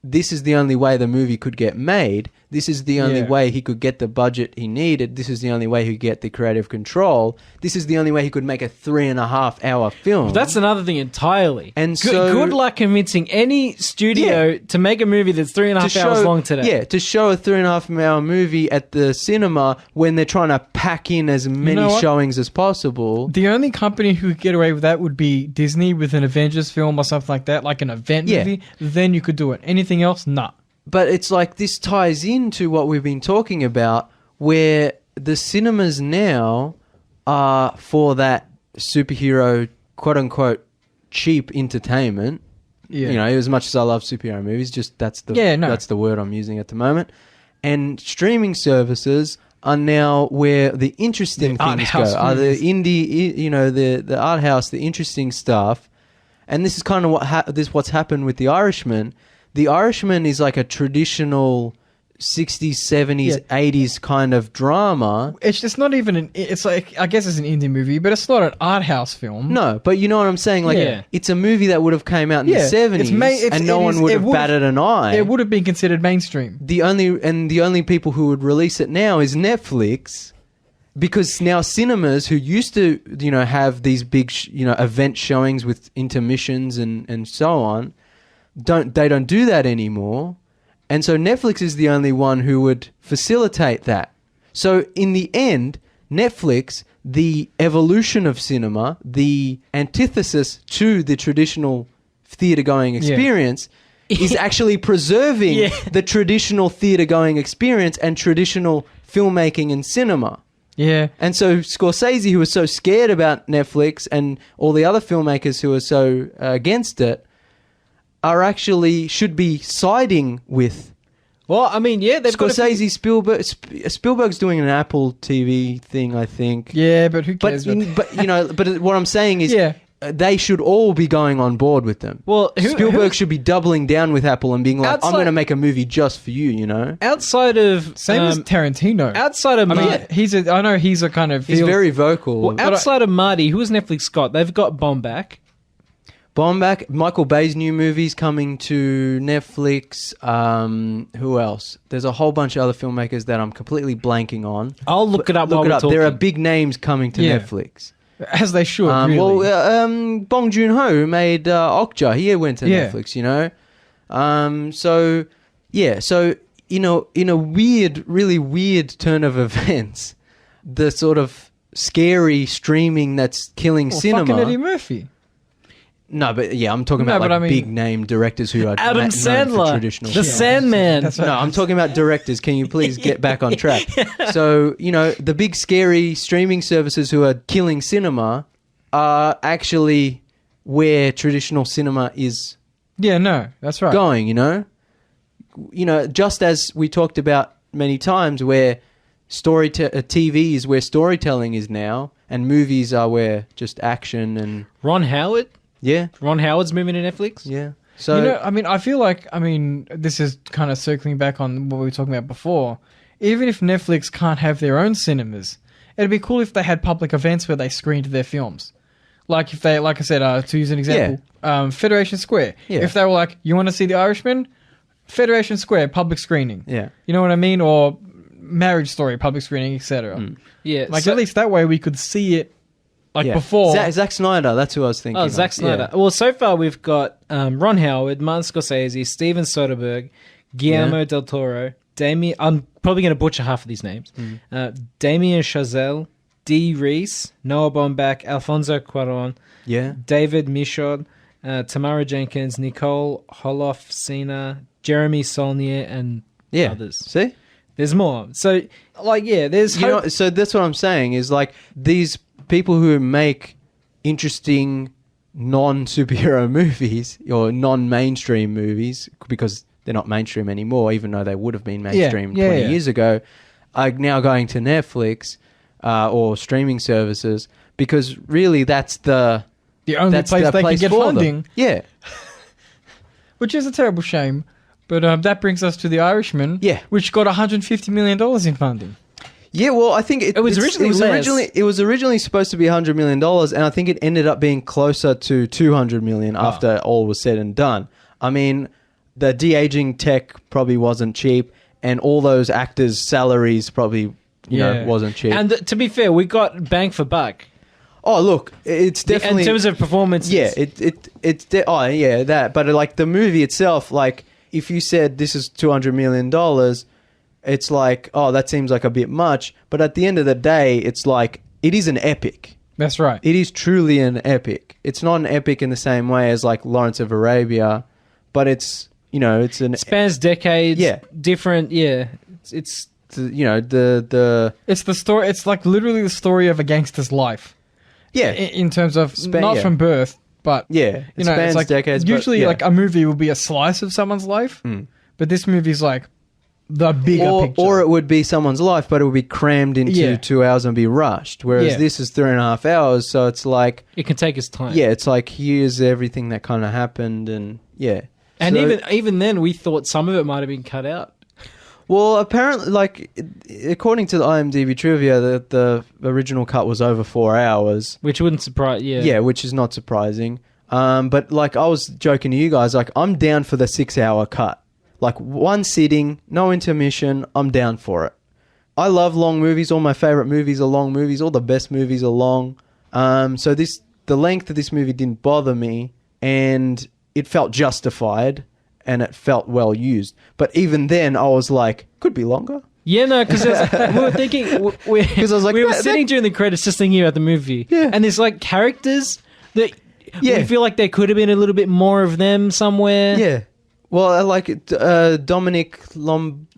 this is the only way the movie could get made. This is the only way he could get the budget he needed. This is the only way he could get the creative control. This is the only way he could make a 3.5-hour film. That's another thing entirely. And good luck convincing any studio to make a movie that's 3.5 hours long today. Yeah, to show a 3.5-hour movie at the cinema when they're trying to pack in as many showings as possible. The only company who could get away with that would be Disney with an Avengers film or something like that, like an event movie. Then you could do it. Anything else, nah. But it's this ties into what we've been talking about, where the cinemas now are for that superhero, quote-unquote, cheap entertainment. Yeah. As much as I love superhero movies, just that's the word I'm using at the moment. And streaming services are now where the interesting things go. Are the indie, the art house, the interesting stuff. And this is kind of what's happened with The Irishman. The Irishman is a traditional 60s, 70s, 80s kind of drama. It's just not even it's I guess it's an indie movie, but it's not an art house film. No, but you know what I'm saying? It's a movie that would have came out in the 70s and no one would have batted an eye. It would have been considered mainstream. The only people who would release it now is Netflix. Because now cinemas who used to, have these big, event showings with intermissions and so on, don't do that anymore. And so Netflix is the only one who would facilitate that. So in the end, Netflix, the evolution of cinema, the antithesis to the traditional theater-going experience, is actually preserving the traditional theatre-going experience and traditional filmmaking and cinema. Yeah. And so Scorsese, who was so scared about Netflix, and all the other filmmakers who are so against it, are actually should be siding with Well, I mean, yeah, they've Scorsese. Spielberg's doing an Apple TV thing, I think. Yeah, but who cares? But what I'm saying is, Yeah. they should all be going on board with them. Well, Spielberg should be doubling down with Apple and being like, Outside- I'm going to make a movie just for you, you know? outside of Same as Tarantino. outside of I mean, Marty, I know he's a kind of... He's very vocal. well, outside of Marty, who has Netflix got? They've got Bomback. Bomback, Michael Bay's new movies coming to Netflix. Who else? There's a whole bunch of other filmmakers that I'm completely blanking on. I'll look it up. Look while it we're up. talking. There are big names coming to Yeah. Netflix. As they should, really. Bong Joon-ho, who made Okja, he went to Netflix, you know? So in a weird, really weird turn of events, the sort of scary streaming that's killing cinema. Fucking Eddie Murphy. No, but yeah, I'm talking No, about but like I mean- big name directors who are Adam known for Sandler, traditional the film. Sandman. That's right. No, I'm talking about directors. Can you please get back on track? So, the big scary streaming services who are killing cinema are actually where traditional cinema is Yeah, no, that's right. going, just as we talked about many times where TV is where storytelling is now and movies are where just action and Ron Howard. yeah. Ron Howard's moving to Netflix. Yeah. So I feel like, this is kind of circling back on what we were talking about before. Even if Netflix can't have their own cinemas, it'd be cool if they had public events where they screened their films. Like if they, like I said, to use an example, Federation Square. Yeah. If they were like, you want to see The Irishman? Federation Square, public screening. yeah. You know what I mean? Or Marriage Story, public screening, etc. Yeah, Like so- at least that way we could see it Yeah. before. Zack Snyder, that's who I was thinking. Oh, of. Zack Snyder. Yeah. Well, so far we've got Ron Howard, Martin Scorsese, Steven Soderbergh, Guillermo del Toro, Damien. I'm probably going to butcher half of these names. Damien Chazelle, Dee Reese, Noah Baumbach, Alfonso Cuarón, Yeah. David Michaud, Tamara Jenkins, Nicole Holofcener, Jeremy Saulnier, and Yeah. others. See? There's more. So, there's hope. So that's what I'm saying is like these people who make interesting non-superhero movies or non-mainstream movies because they're not mainstream anymore, even though they would have been mainstream 20 years ago, are now going to Netflix or streaming services because really that's the only place they can get for funding. them. Yeah. Which is a terrible shame. But that brings us to The Irishman, Yeah. which got $150 million in funding. Yeah, well, I think it was originally less. it was originally supposed to be $100 million, and I think it ended up being closer to $200 million after all was said and done. I mean, the de-aging tech probably wasn't cheap, and all those actors' salaries probably wasn't cheap. And to be fair, we got bang for buck. Oh, look, it's definitely in terms of performances. yeah, that. But like the movie itself, like if you said this is $200 million. It's like, oh, that seems like a bit much. But at the end of the day, it's like, it is an epic. That's right. It is truly an epic. It's not an epic in the same way as like Lawrence of Arabia, but it's, it's an... Spans decades. Yeah. Different, yeah. It's the... It's the story. It's like literally the story of a gangster's life. Yeah. In terms of not yeah. from birth, but Yeah. It spans it's like decades. usually but, yeah. like a movie will be a slice of someone's life, but this movie's like the bigger picture. Or it would be someone's life, but it would be crammed into 2 hours and be rushed. Whereas this is 3.5 hours, so it's like... It can take its time. Yeah, it's like, here's everything that kind of happened, and yeah. And So- even then, we thought some of it might have been cut out. Well, apparently, like, according to the IMDb trivia, the original cut was over 4 hours. Which wouldn't surprise, yeah. Yeah, which is not surprising. But, like, I was joking to you guys, like, I'm down for the 6-hour cut. Like, one sitting, no intermission, I'm down for it. I love long movies. All my favorite movies are long movies. All the best movies are long. So the length of this movie didn't bother me, and it felt justified, and it felt well used. But even then, I was like, could be longer. Yeah, no, because we were thinking... Because I was like, we were that- sitting during the credits just thinking about the movie. Yeah. And there's, like, characters that... Yeah. We feel like there could have been a little bit more of them somewhere. Yeah. Well, I like it. Dominic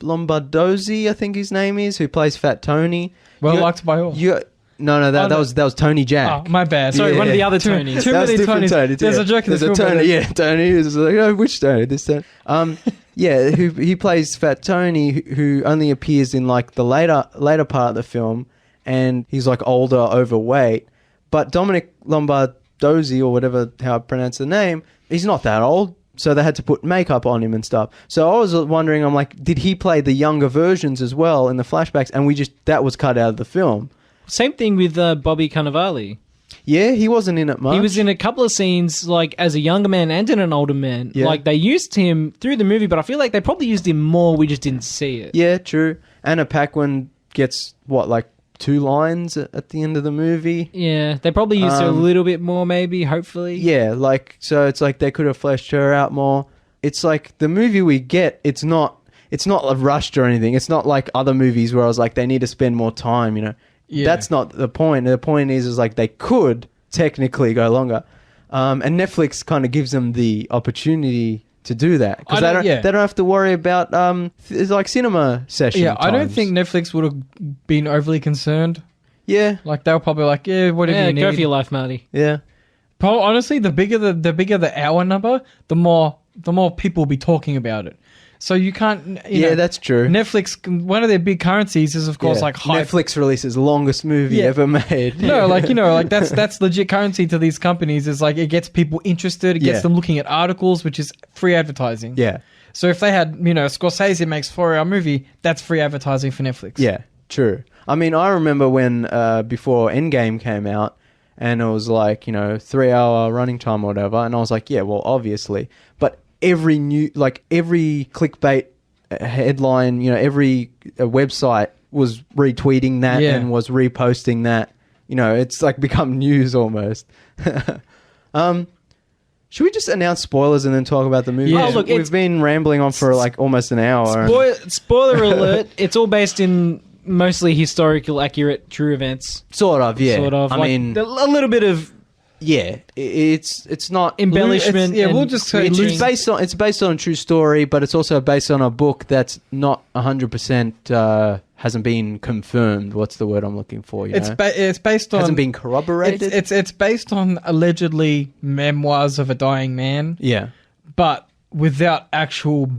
Lombardozzi, I think his name is, who plays Fat Tony. Well liked by all. No, that was Tony Jack. Oh, my bad. Sorry, Yeah. one of the other Tonys. Too That was many different Tonys. Tonys, There's yeah. a joke in There's the a film. Tony, yeah, Tony. Is like, oh, which Tony? This Tony. Yeah, he plays Fat Tony, who only appears in like the later part of the film, and he's like older, overweight. But Dominic Lombardozzi, or whatever how I pronounce the name, he's not that old. So they had to put makeup on him and stuff. So I was wondering, I'm like, did he play the younger versions as well in the flashbacks? And that was cut out of the film. Same thing with Bobby Cannavale. Yeah, he wasn't in it much. He was in a couple of scenes, like, as a younger man and in an older man. Yeah. Like, they used him through the movie, but I feel like they probably used him more, we just didn't see it. Yeah, true. Anna Paquin gets, like 2 lines at the end of the movie? Yeah, they probably used her a little bit more, maybe, hopefully. Yeah, so it's like they could have fleshed her out more. It's like the movie we get, it's not rushed or anything. It's not like other movies where I was like, they need to spend more time, Yeah. That's not the point. The point is like they could technically go longer. And Netflix kind of gives them the opportunity to do that. Because they don't have to worry about it's like cinema session Yeah, I don't times. think Netflix would have been overly concerned. Yeah, Like they were probably like, yeah, whatever Yeah, you need. go for your life, Marty. yeah. Honestly, the bigger the hour number, the more people will be talking about it. So you can't. You know, That's true. Netflix, one of their big currencies is of course Yeah. like hype. Netflix releases longest movie Yeah. ever made. No, like that's legit currency to these companies. Is like it gets people interested. It gets Yeah. them looking at articles, which is free advertising. Yeah. So if they had, Scorsese makes 4-hour movie, that's free advertising for Netflix. Yeah, true. I mean, I remember when before Endgame came out, and it was like 3-hour running time or whatever, and I was like, yeah, well, obviously. But every clickbait headline, every website was retweeting that Yeah. and was reposting that. It's like become news almost. Should we just announce spoilers and then talk about the movie? Yeah. Oh, look, We've been rambling on for like almost an hour. Spoiler alert, it's all based in mostly historical, accurate, true events. Sort of, yeah. Sort of. I like, mean, a little bit of yeah, it's not embellishment. Yeah, we'll and just say reaching- it's based on a true story, but it's also based on a book that's not 100% hasn't been confirmed. What's the word I'm looking for? It's based on hasn't been corroborated. It's based on allegedly memoirs of a dying man, yeah, but without actual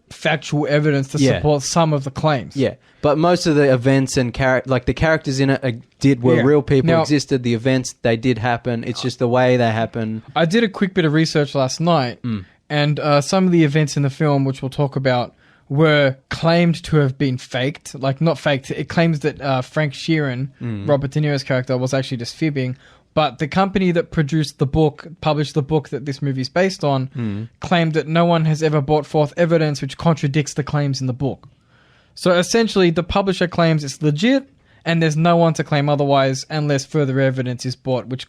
factual evidence to Yeah. support some of the claims. yeah. But most of the events and the characters in it were Yeah. real people, Now- existed. The events they did happen. It's just the way they happen. I did a quick bit of research last night, and some of the events in the film, which we'll talk about, were claimed to have been faked. Like, not faked. It claims that Frank Sheeran, Robert De Niro's character, was actually just fibbing. But the company that published the book that this movie is based on, claimed that no one has ever brought forth evidence which contradicts the claims in the book. So essentially, the publisher claims it's legit, and there's no one to claim otherwise unless further evidence is brought, which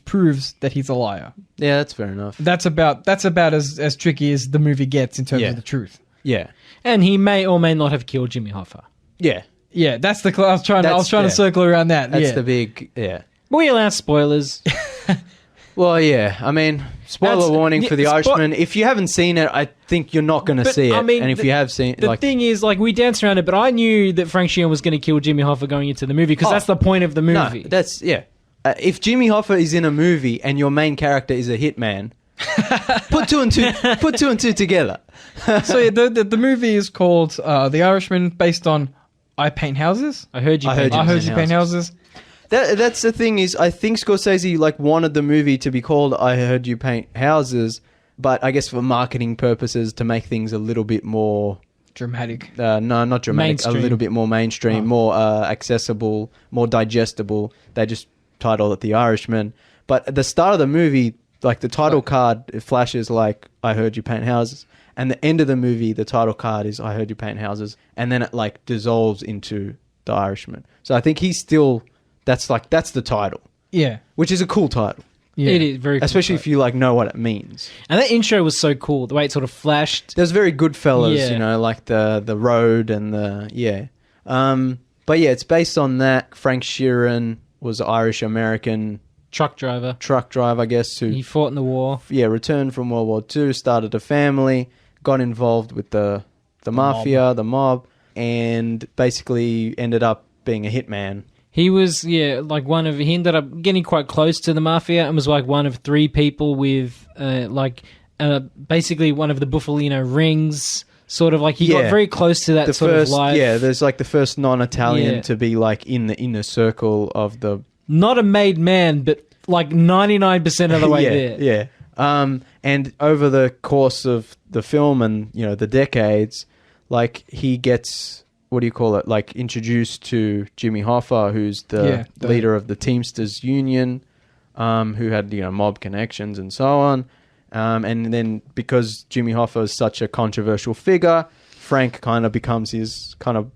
proves that he's a liar. Yeah, that's fair enough. That's about as tricky as the movie gets in terms Yeah. of the truth. Yeah, And he may or may not have killed Jimmy Hoffa. yeah. Yeah, that's the. I was trying Yeah. to circle around that. That's yeah. the big yeah. We allow spoilers. Well, yeah. I mean, spoiler That's- warning for The yeah, Irishman. If you haven't seen it, I think you're not going to But, see it. I mean, and if you have seen, The thing is, like, we danced around it, but I knew that Frank Sheeran was going to kill Jimmy Hoffa going into the movie because Oh. that's the point of the movie. no, that's yeah. If Jimmy Hoffa is in a movie and your main character is a hitman, put two and two together. So yeah, the movie is called The Irishman, based on I Paint Houses. I heard you. I heard Paint you. I heard Houses. you paint houses. That's the thing is, I think Scorsese wanted the movie to be called "I Heard You Paint Houses," but I guess for marketing purposes to make things a little bit more Dramatic. no, not dramatic, Mainstream. a little bit more mainstream, more accessible, more digestible. They just titled it The Irishman. But at the start of the movie, like the title card, it flashes like "I Heard You Paint Houses," and the end of the movie, the title card is "I Heard You Paint Houses," and then it like dissolves into The Irishman. So I think he's still that's the title, Yeah. which is a cool title, Yeah. It is very cool. especially if you like know what it means. And that intro was so cool. The way it sort of flashed. There's very good fellas, Yeah. like the road and the yeah. But yeah, it's based on that. Frank Sheeran was Irish American Truck driver. truck driver, I guess, who He fought in the war. returned from World War II, started a family, got involved with the mafia, the mob, and basically ended up being a hitman. He was, he ended up getting quite close to the mafia and was like one of 3 people with, basically one of the Buffalino rings. Sort of like he got very close to that of life. Yeah, there's like the first non-Italian to be like in the inner circle of the... Not a made man, but like 99% of the way there. Yeah. And over the course of the film and, the decades, like he gets, like introduced to Jimmy Hoffa, who's the leader of the Teamsters Union, who had, mob connections and so on. And then because Jimmy Hoffa is such a controversial figure, Frank kind of becomes his kind of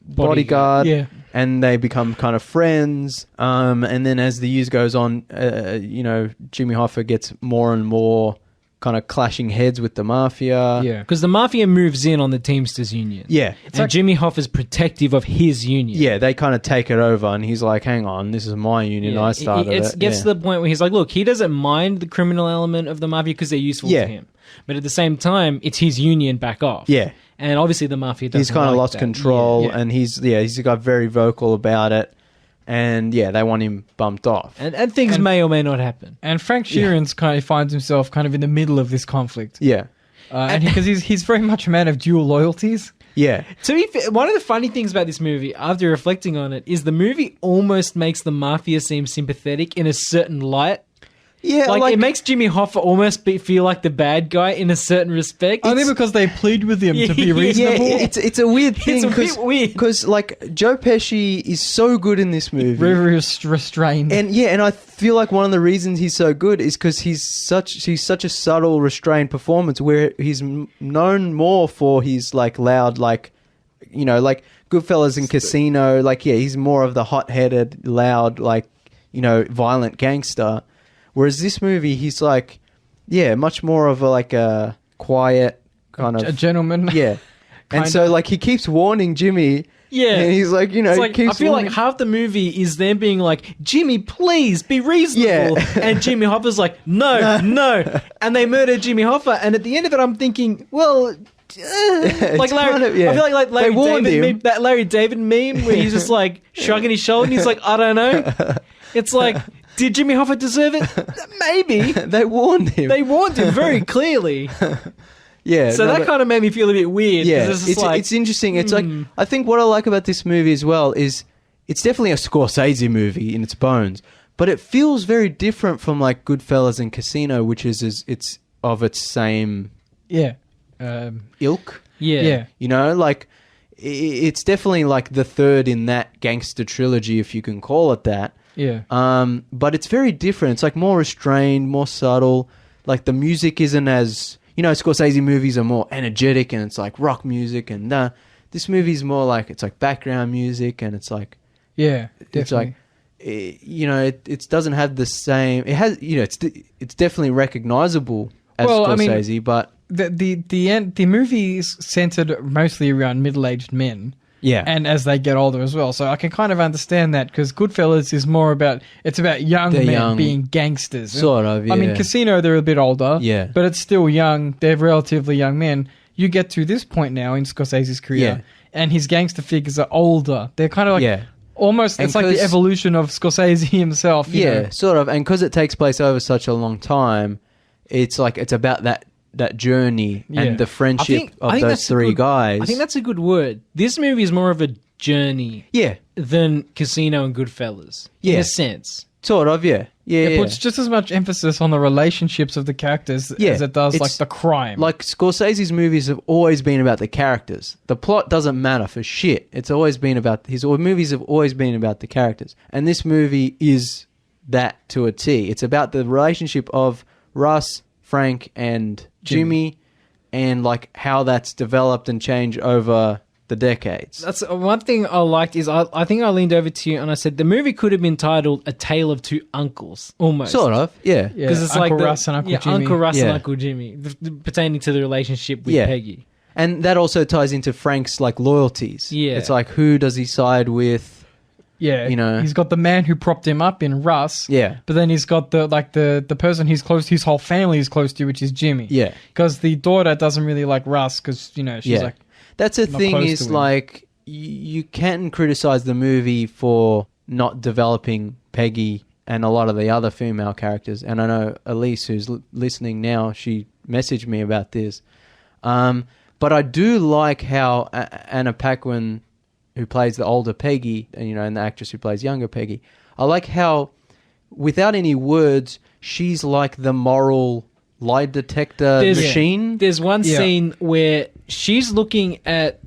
bodyguard. Yeah. And they become kind of friends. And then as the years goes on, Jimmy Hoffa gets more and more kind of clashing heads with the mafia. Yeah. Because the mafia moves in on the Teamsters Union. Yeah. And Jimmy Hoffa's protective of his union. Yeah, they kind of take it over and he's like, hang on, this is my union. I started it. It gets to the point where he's like, look, he doesn't mind the criminal element of the mafia because they're useful to him. But at the same time, it's his union, back off. Yeah. And obviously the mafia doesn't He's kind of lost that. control and he's got very vocal about it. And they want him bumped off. And things may or may not happen. And Frank Sheeran's kind of finds himself kind of in the middle of this conflict. Yeah. And because he's very much a man of dual loyalties. Yeah. To be fair, one of the funny things about this movie, after reflecting on it, is the movie almost makes the mafia seem sympathetic in a certain light. Yeah, like it makes Jimmy Hoffa almost feel like the bad guy in a certain respect. Only because they plead with him to be reasonable. Yeah, it's a weird thing. It's a bit weird. Because, like, Joe Pesci is so good in this movie. Very restrained. And I feel like one of the reasons he's so good is because he's such a subtle, restrained performance where he's known more for his, like, loud, like, like Goodfellas and Casino. Like, he's more of the hot-headed, loud, like, violent gangster. Whereas this movie, he's like, much more of a quiet kind of... A gentleman. Yeah. And so, like, he keeps warning Jimmy. Yeah. And he's like, it's like, I feel like half the movie is them being like, Jimmy, please, be reasonable. Yeah. And Jimmy Hoffa's like, no. And they murder Jimmy Hoffa. And at the end of it, I'm thinking, well... like Larry, kind of, I feel like Larry warned David him. meme, that Larry David meme where he's just like shrugging his shoulder and he's like, I don't know. It's like, did Jimmy Hoffa deserve it? Maybe. They warned him. They warned him very clearly. Yeah. So that kind of made me feel a bit weird. Yeah, It's interesting. It's like, I think what I like about this movie as well is it's definitely a Scorsese movie in its bones, but it feels very different from like Goodfellas and Casino, which is it's of its same ilk. Yeah. Like it's definitely like the third in that gangster trilogy, if you can call it that. Yeah. But it's very different. It's like more restrained, more subtle. Like the music isn't as... Scorsese movies are more energetic and it's like rock music and this movie's more like it's like background music and it's like... Yeah, definitely. It's like, it doesn't have the same... It has, it's definitely recognizable as Scorsese, but... The movie is centered mostly around middle-aged men. Yeah. And as they get older as well. So I can kind of understand that because Goodfellas is more about... It's about young men being gangsters. Sort of, yeah. I mean, Casino, they're a bit older. Yeah. But it's still young. They're relatively young men. You get to this point now in Scorsese's career, and his gangster figures are older. They're kind of like... Yeah. Almost, it's like the evolution of Scorsese himself. You know? Sort of. And because it takes place over such a long time, it's like it's about that journey and the friendship of those three guys. I think that's a good word. This movie is more of a journey than Casino and Goodfellas, in a sense. Sort of, yeah. It puts just as much emphasis on the relationships of the characters as it does like the crime. Like Scorsese's movies have always been about the characters. The plot doesn't matter for shit. It's always been about... His movies have always been about the characters. And this movie is that to a T. It's about the relationship of Russ, Frank, and Jimmy, and like how that's developed and changed over the decades. That's one thing I liked is I think I leaned over to you and I said the movie could have been titled A Tale of Two Uncles, almost. Sort of, yeah. Because it's Uncle like Russ and Uncle Jimmy. Uncle Russ and Uncle Jimmy, pertaining to the relationship with Peggy. And that also ties into Frank's like loyalties. Yeah. It's like, who does he side with? Yeah, You know? he's got the man who propped him up in Russ. Yeah. But then he's got the person he's close, his whole family is close to, which is Jimmy. Yeah. Because the daughter doesn't really like Russ because, you know, she's Yeah. like, That's the not thing close is to him. like you can criticize the movie for not developing Peggy and a lot of the other female characters. And I know Elise, who's listening now, she messaged me about this. But I do like how Anna Paquin, who plays the older Peggy, and and the actress who plays younger Peggy, I like how, without any words, she's like the moral lie detector machine. There's one scene where she's looking at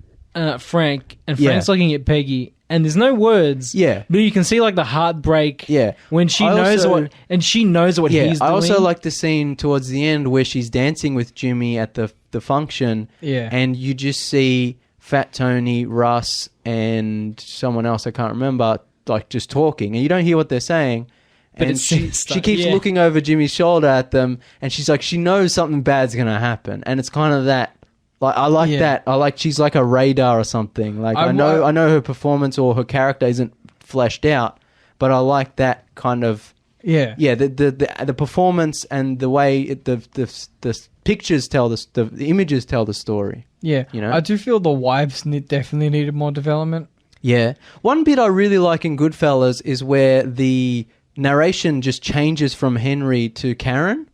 Frank, and Frank's looking at Peggy, and there's no words. Yeah. But you can see like the heartbreak. Yeah. When she I knows also- she knows what he's doing. I also like the scene towards the end where she's dancing with Jimmy at the function. Yeah. And you just see Fat Tony, Russ, and someone else I can't remember, like just talking, and you don't hear what they're saying. But And it's she sinister, keeps yeah. looking over Jimmy's shoulder at them, and she's like, she knows something bad's gonna happen, and it's kind of that. Like I like that. I like she's like a radar or something. Like I know her performance or her character isn't fleshed out, but I like that kind of. yeah. Yeah, the performance and the way the pictures tell the images tell the story. Yeah. You know? I do feel the wives definitely needed more development. Yeah. One bit I really like in Goodfellas is where the narration just changes from Henry to Karen,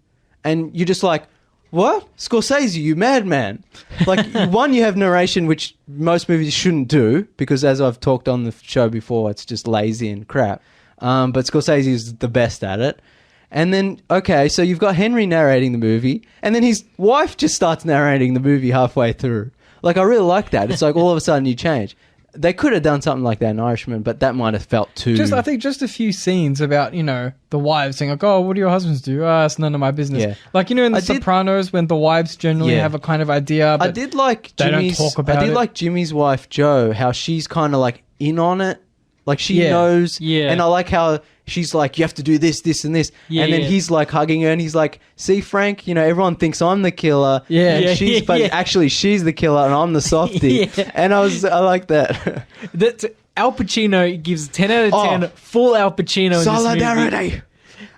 and you're just like, what? Scorsese, you madman. Like, one, you have narration, which most movies shouldn't do, because as I've talked on the show before, it's just lazy and crap. But Scorsese is the best at it. And then, okay, so you've got Henry narrating the movie, and then his wife just starts narrating the movie halfway through. Like, I really like that. It's like all of a sudden you change. They could have done something like that in Irishman, but that might have felt too... I think just a few scenes about, the wives saying like, oh, what do your husbands do? It's none of my business. Yeah. Like, in The Sopranos, when the wives generally Yeah. have a kind of idea, but I did like they don't Jimmy's... talk about I did it. like Jimmy's wife, Jo, how she's kind of like in on it. Like, she knows. Yeah. And I like how she's like, you have to do this, this, and this. Yeah, and then yeah. he's like hugging her, and he's like, see, Frank, everyone thinks I'm the killer. Yeah. And Yeah, but yeah. actually she's the killer, and I'm the softie. Yeah. And I like that. That's Al Pacino gives 10 out of 10 Oh. full Al Pacino in this movie. Solidarity.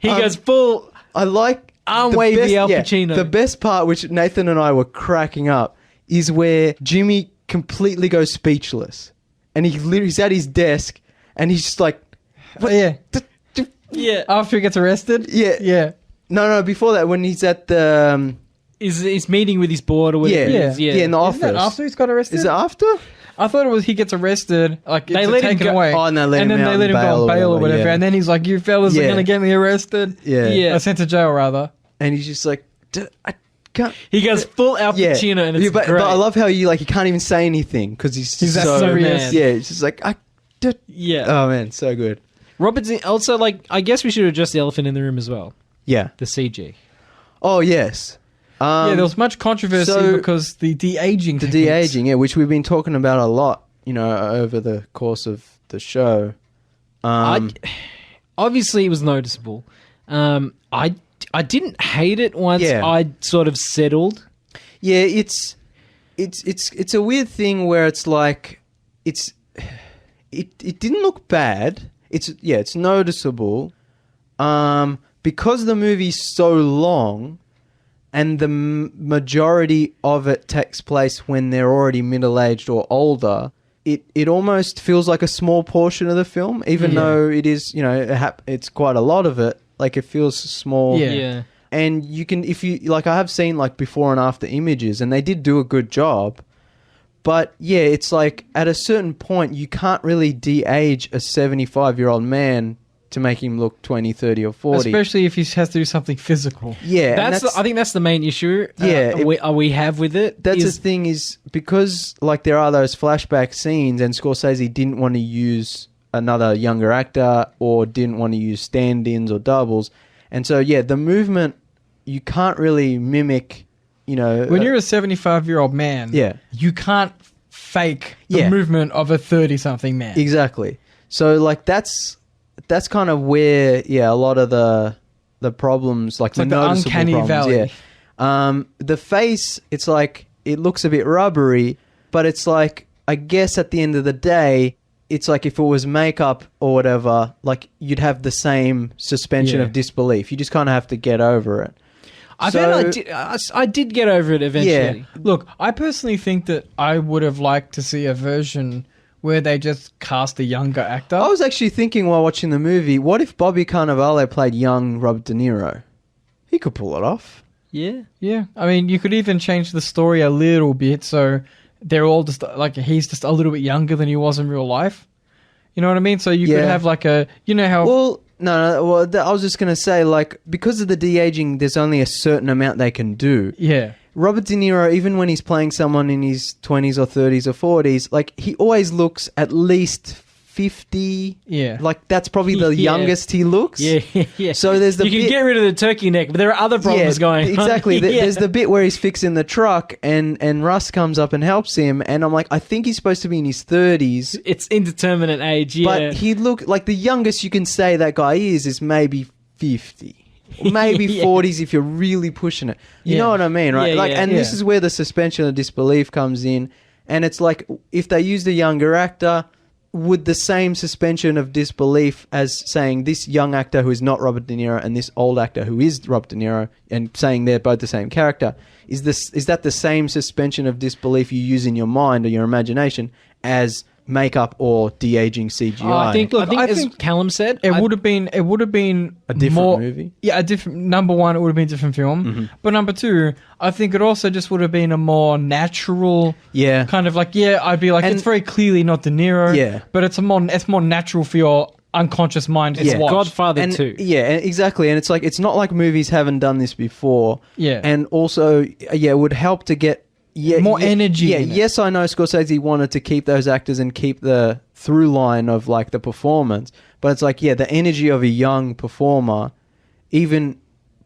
He goes full I like arm the wavy best- Al yeah, Pacino. the best part, which Nathan and I were cracking up, is where Jimmy completely goes speechless, and he's at his desk, and he's just like, what? yeah. Yeah. After he gets arrested? Yeah. Yeah. No, before that, when he's at the Is meeting with his board or whatever it is. yeah, in the office. Isn't that after he's got arrested? Is it after? I thought it was he gets arrested, like They it's let him taken go- away. Oh, and they let him then out they on let him go on bail or whatever. yeah. And then he's like, you fellas are Yeah. going to get me arrested. Yeah. Yeah. Sent to jail, rather. And he's just like, I can't. He goes full Al Yeah, Pacino and it's but great. I love how he can't even say anything because he's that so serious. Yeah, it's just like Yeah. Oh man, so good. Robert's also I guess we should address the elephant in the room as well. Yeah. The CG. Oh yes. Yeah, there was much controversy so- because the de-aging The techniques. de-aging, yeah, which we've been talking about a lot, over the course of the show. Obviously, it was noticeable. I didn't hate it once Yeah. I sort of settled. Yeah, it's a weird thing where it's like it didn't look bad. It's noticeable. Because the movie's so long and the majority of it takes place when they're already middle-aged or older, it almost feels like a small portion of the film, even though it is, it's quite a lot of it. Like, it feels small. Yeah. And you can, if you, like, I have seen, like, before and after images, and they did do a good job. But, yeah, it's like, at a certain point, you can't really de-age a 75-year-old man to make him look 20, 30, or 40. Especially if he has to do something physical. Yeah. and I think that's the main issue. Yeah, we have with it. That's is- the thing is, because, like, there are those flashback scenes, and Scorsese didn't want to use another younger actor or didn't want to use stand-ins or doubles. And so, yeah, the movement, you can't really mimic, When you're a 75-year-old man, you can't fake the movement of a 30-something man. Exactly. So, like, that's kind of where, a lot of the problems, like the like the noticeable uncanny problems, valley. The face, it's like, it looks a bit rubbery, but it's like, I guess at the end of the day, it's like if it was makeup or whatever, like you'd have the same suspension Yeah. of disbelief. You just kind of have to get over it. I So- found I did get over it eventually. Look, I personally think that I would have liked to see a version where they just cast a younger actor. I was actually thinking while watching the movie, what if Bobby Cannavale played young Robert De Niro? He could pull it off. Yeah. Yeah, I mean, you could even change the story a little bit so they're all just like he's just a little bit younger than he was in real life. You know what I mean? So you could Yeah. have like a, you know how Well, no. Well, I was just gonna say, like, because of the de-aging, there's only a certain amount they can do. yeah, Robert De Niro, even when he's playing someone in his 20s or 30s or 40s, like, he always looks at least 50. yeah, Like, that's probably the Yeah. youngest he looks. Yeah, yeah. So there's the you can bit- get rid of the turkey neck, but there are other problems going on. exactly. Yeah. There's the bit where he's fixing the truck and Russ comes up and helps him, and I'm like, I think he's supposed to be in his 30s, It's indeterminate age, yeah. but he look like the youngest you can say that guy is maybe 50. Or maybe Yeah. 40s if you're really pushing it. You Yeah. know what I mean, right? Yeah, Like, yeah. and this Yeah. is where the suspension of disbelief comes in. And it's like, if they used a younger actor, would the same suspension of disbelief as saying this young actor who is not Robert De Niro and this old actor who is Robert De Niro, and saying they're both the same character, is that the same suspension of disbelief you use in your mind or your imagination as makeup or de-aging CGI? Oh, I think Look, I as think Callum said, it would have been a different more, movie. Yeah, a different. Number one, it would have been a different film. Mm-hmm. But number two, I think it also just would have been a more natural Yeah. kind of like. Yeah, I'd be like, And- it's very clearly not De Niro. Yeah. but it's more natural for your unconscious mind to Yeah. watch. Godfather And 2. yeah, exactly. And it's like, it's not like movies haven't done this before. Yeah. And also, yeah, it would help to get More energy Yeah, in it. yes, I know Scorsese wanted to keep those actors and keep the through line of like the performance, but it's like, yeah, the energy of a young performer, even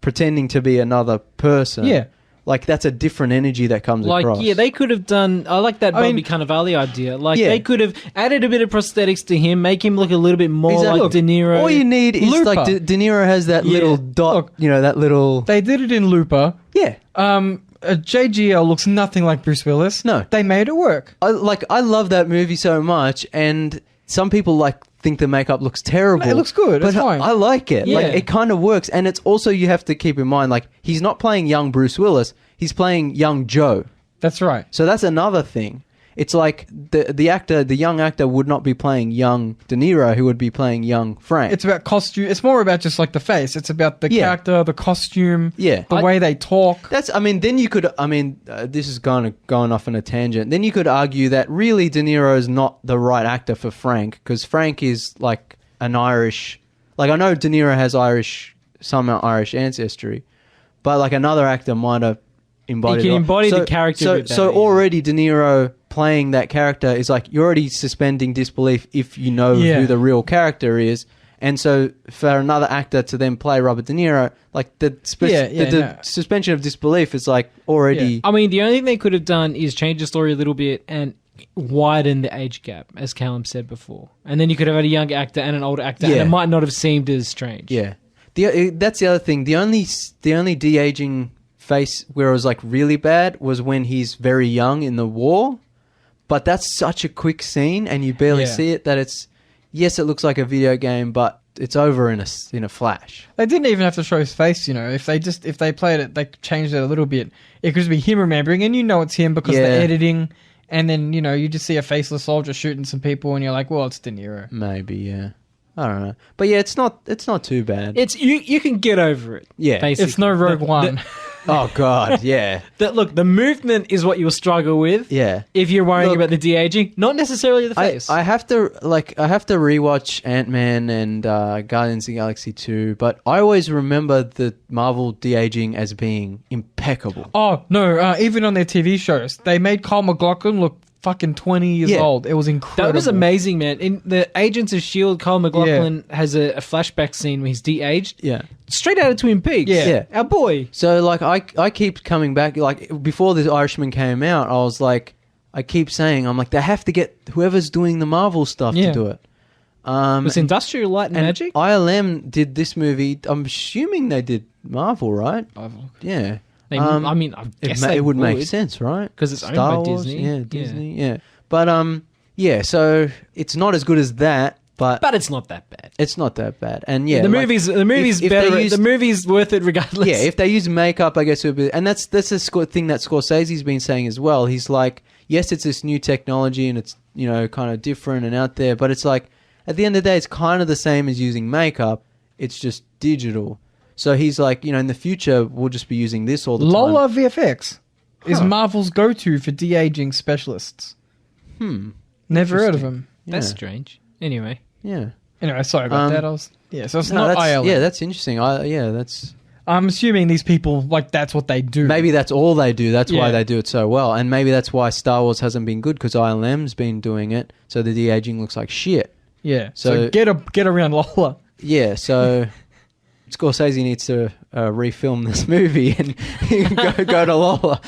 pretending to be another person. Yeah. Like, that's a different energy that comes Like, across. yeah, they could have done... I like that I Bobby mean- Cannavale idea. Like, Yeah. they could have added a bit of prosthetics to him, make him look a little bit more Exactly. like De Niro. All you need is Looper. like De Niro has that Yeah. little dot, Look. you know, that little... They did it in Looper. Yeah. JGL looks nothing like Bruce Willis. No. They made it work. I love that movie so much, and some people like think the makeup looks terrible. It looks good, but it's fine. I like it. Yeah. Like, it kind of works, and it's also, you have to keep in mind, like, he's not playing young Bruce Willis, he's playing young Joe. That's right. So that's another thing. It's like the young actor would not be playing young De Niro, who would be playing young Frank. It's about costume. It's more about just like the face. It's about the Yeah. character, the costume, Yeah. the way they talk. then you could, this is going off on a tangent. Then you could argue that really De Niro is not the right actor for Frank, because Frank is like an Irish, like, I know De Niro has some Irish ancestry, but like another actor might have embodied He can it. embody the character a bit So better, yeah. already De Niro playing that character is like, you're already suspending disbelief if you know Yeah. who the real character is. And so for another actor to then play Robert De Niro, like the no. suspension of disbelief is like already... Yeah. I mean, the only thing they could have done is change the story a little bit and widen the age gap, as Callum said before. And then you could have had a young actor and an older actor, and Yeah. it might not have seemed as strange. Yeah. That's the other thing. The only de-aging face where it was like really bad was when he's very young in the war. But that's such a quick scene, and you barely Yeah. see it, that it's... Yes, it looks like a video game, but it's over in a flash. They didn't even have to show his face, you know. If they played it, they changed it a little bit. It could just be him remembering, and you know it's him because Yeah. the editing. And then, you know, you just see a faceless soldier shooting some people, and you're like, well, it's De Niro. Maybe, yeah. I don't know. But yeah, it's not too bad. It's you can get over it. Yeah. basically. It's no Rogue One. Oh, God, yeah. Look, the movement is what you'll struggle with. Yeah. If you're worrying Look, about the de-aging, not necessarily the face. I have to rewatch Ant-Man and Guardians of the Galaxy 2, but I always remember the Marvel de-aging as being impeccable. Oh, no, even on their TV shows, they made Kyle MacLachlan look fucking 20 years Yeah. old. It was incredible. That was amazing, man. In the Agents of S.H.I.E.L.D., Kyle MacLachlan has a flashback scene where he's de-aged. Yeah. Straight out of Twin Peaks. Yeah. Yeah. Our boy. So, like, I keep coming back, like, before the Irishman came out, I was like, I keep saying, I'm like, they have to get whoever's doing the Marvel stuff Yeah. to do it. Was Industrial Light and Magic? ILM did this movie. I'm assuming they did Marvel, right? Yeah. I mean, I guess it they would make sense, right? 'Cause it's owned Star by Wars, Disney. Yeah, Yeah. Disney, yeah. But Yeah, so it's not as good as that, but it's not that bad. it's not that bad. And yeah, the like, movie's if better. they used- The movie's worth it regardless. yeah, if they use makeup, I guess it would be. And that's the thing that Scorsese's been saying as well. He's like, yes, it's this new technology and it's, you know, kind of different and out there, but it's like, at the end of the day, it's kind of the same as using makeup. It's just digital. So he's like, you know, in the future, we'll just be using this all the time. Lola VFX is Huh. Marvel's go-to for de-aging specialists. Never heard of them. That's Yeah. strange. Anyway, Yeah. Anyway, sorry about that. So it's not that's, ILM. yeah, that's interesting. That's I'm assuming these people, like, that's what they do. maybe that's all they do. That's why Yeah. they do it so well, and maybe that's why Star Wars hasn't been good because ILM's been doing it, so the de-aging looks like shit. Yeah. So- So get around Lola. Yeah, so Scorsese needs to refilm this movie and go to Lola.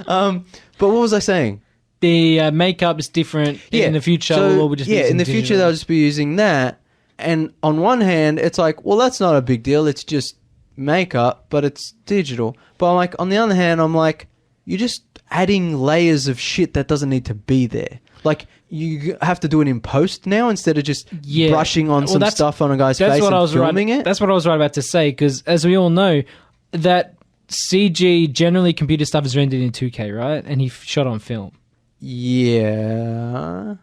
But what was I saying? the makeup is different in the future. So, we'll just yeah, use in the digital. future they'll just be using that. And on one hand, it's like, well, that's not a big deal. It's just makeup, but it's digital. But I'm like, on the other hand, I'm like, you're just adding layers of shit that doesn't need to be there. Like, you have to do it in post now instead of just brushing on some stuff on a guy's face and filming it. That's what I was right about to say, because as we all know, that CG, generally computer stuff is rendered in 2K, right? And he shot on film. Yeah.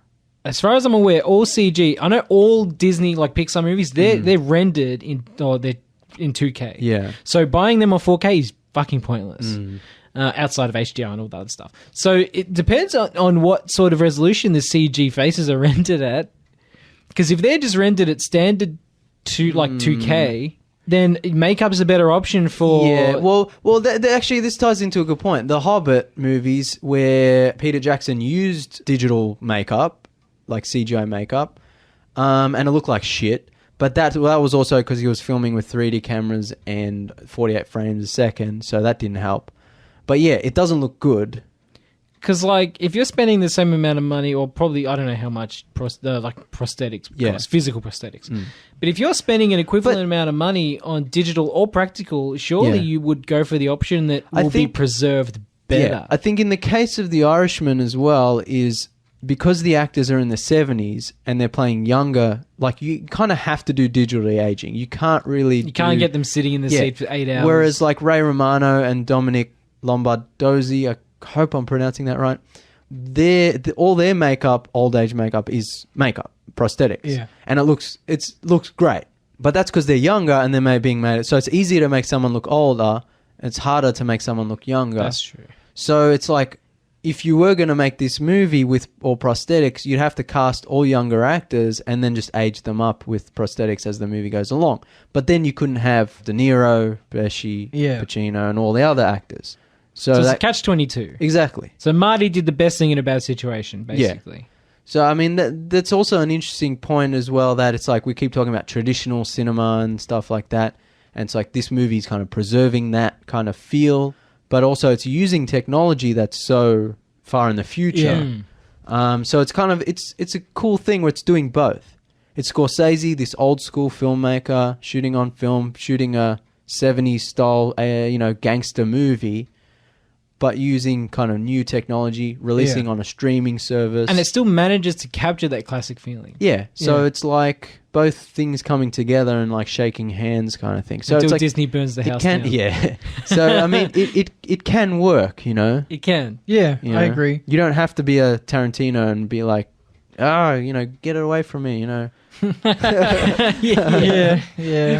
As far as I'm aware, all CG, I know all Disney, like Pixar movies, they're rendered they're in 2K. Yeah. So buying them on 4K is fucking pointless. Outside of HDR and all that other stuff. So it depends on what sort of resolution the CG faces are rendered at. Because if they're just rendered at standard to like 2K, then makeup is a better option for... Yeah, well, actually, this ties into a good point. The Hobbit movies, where Peter Jackson used digital makeup, like CGI makeup, and it looked like shit. But that was also because he was filming with 3D cameras and 48 frames a second, so that didn't help. But yeah, it doesn't look good. Because, like, if you're spending the same amount of money, or probably, I don't know how much, prosthetics cost, physical prosthetics. But if you're spending an equivalent amount of money on digital or practical, surely you would go for the option that will be preserved better. Yeah, I think in the case of The Irishman as well is because the actors are in the 70s and they're playing younger, like, you kind of have to do digital aging. You can't really You can't get them sitting in the seat for 8 hours. Whereas, like, Ray Romano and Dominic Lombardozzi, I hope I'm pronouncing that right, all their makeup, old age makeup, is makeup, prosthetics. Yeah. And it looks great. But that's because they're younger and they're being made. So it's easier to make someone look older. It's harder to make someone look younger. That's true. So it's like, if you were going to make this movie with all prosthetics, you'd have to cast all younger actors and then just age them up with prosthetics as the movie goes along. But then you couldn't have De Niro, Pesci, Pacino, and all the other actors. So it's a catch-22. Exactly. So Marty did the best thing in a bad situation, basically. Yeah. So, I mean, that's also an interesting point as well, that it's like we keep talking about traditional cinema and stuff like that. And it's like this movie's kind of preserving that kind of feel, but also it's using technology that's so far in the future. Yeah. So it's kind of, it's a cool thing where it's doing both. It's Scorsese, this old school filmmaker, shooting on film, shooting a 70s style, gangster movie, but using kind of new technology, releasing on a streaming service. And it still manages to capture that classic feeling. Yeah. So it's like both things coming together and like shaking hands kind of thing. So until it's like Disney burns the house down. Yeah. So, I mean, it can work, you know? It can. Yeah, You know? I agree. You don't have to be a Tarantino and be like, get it away from me, Yeah.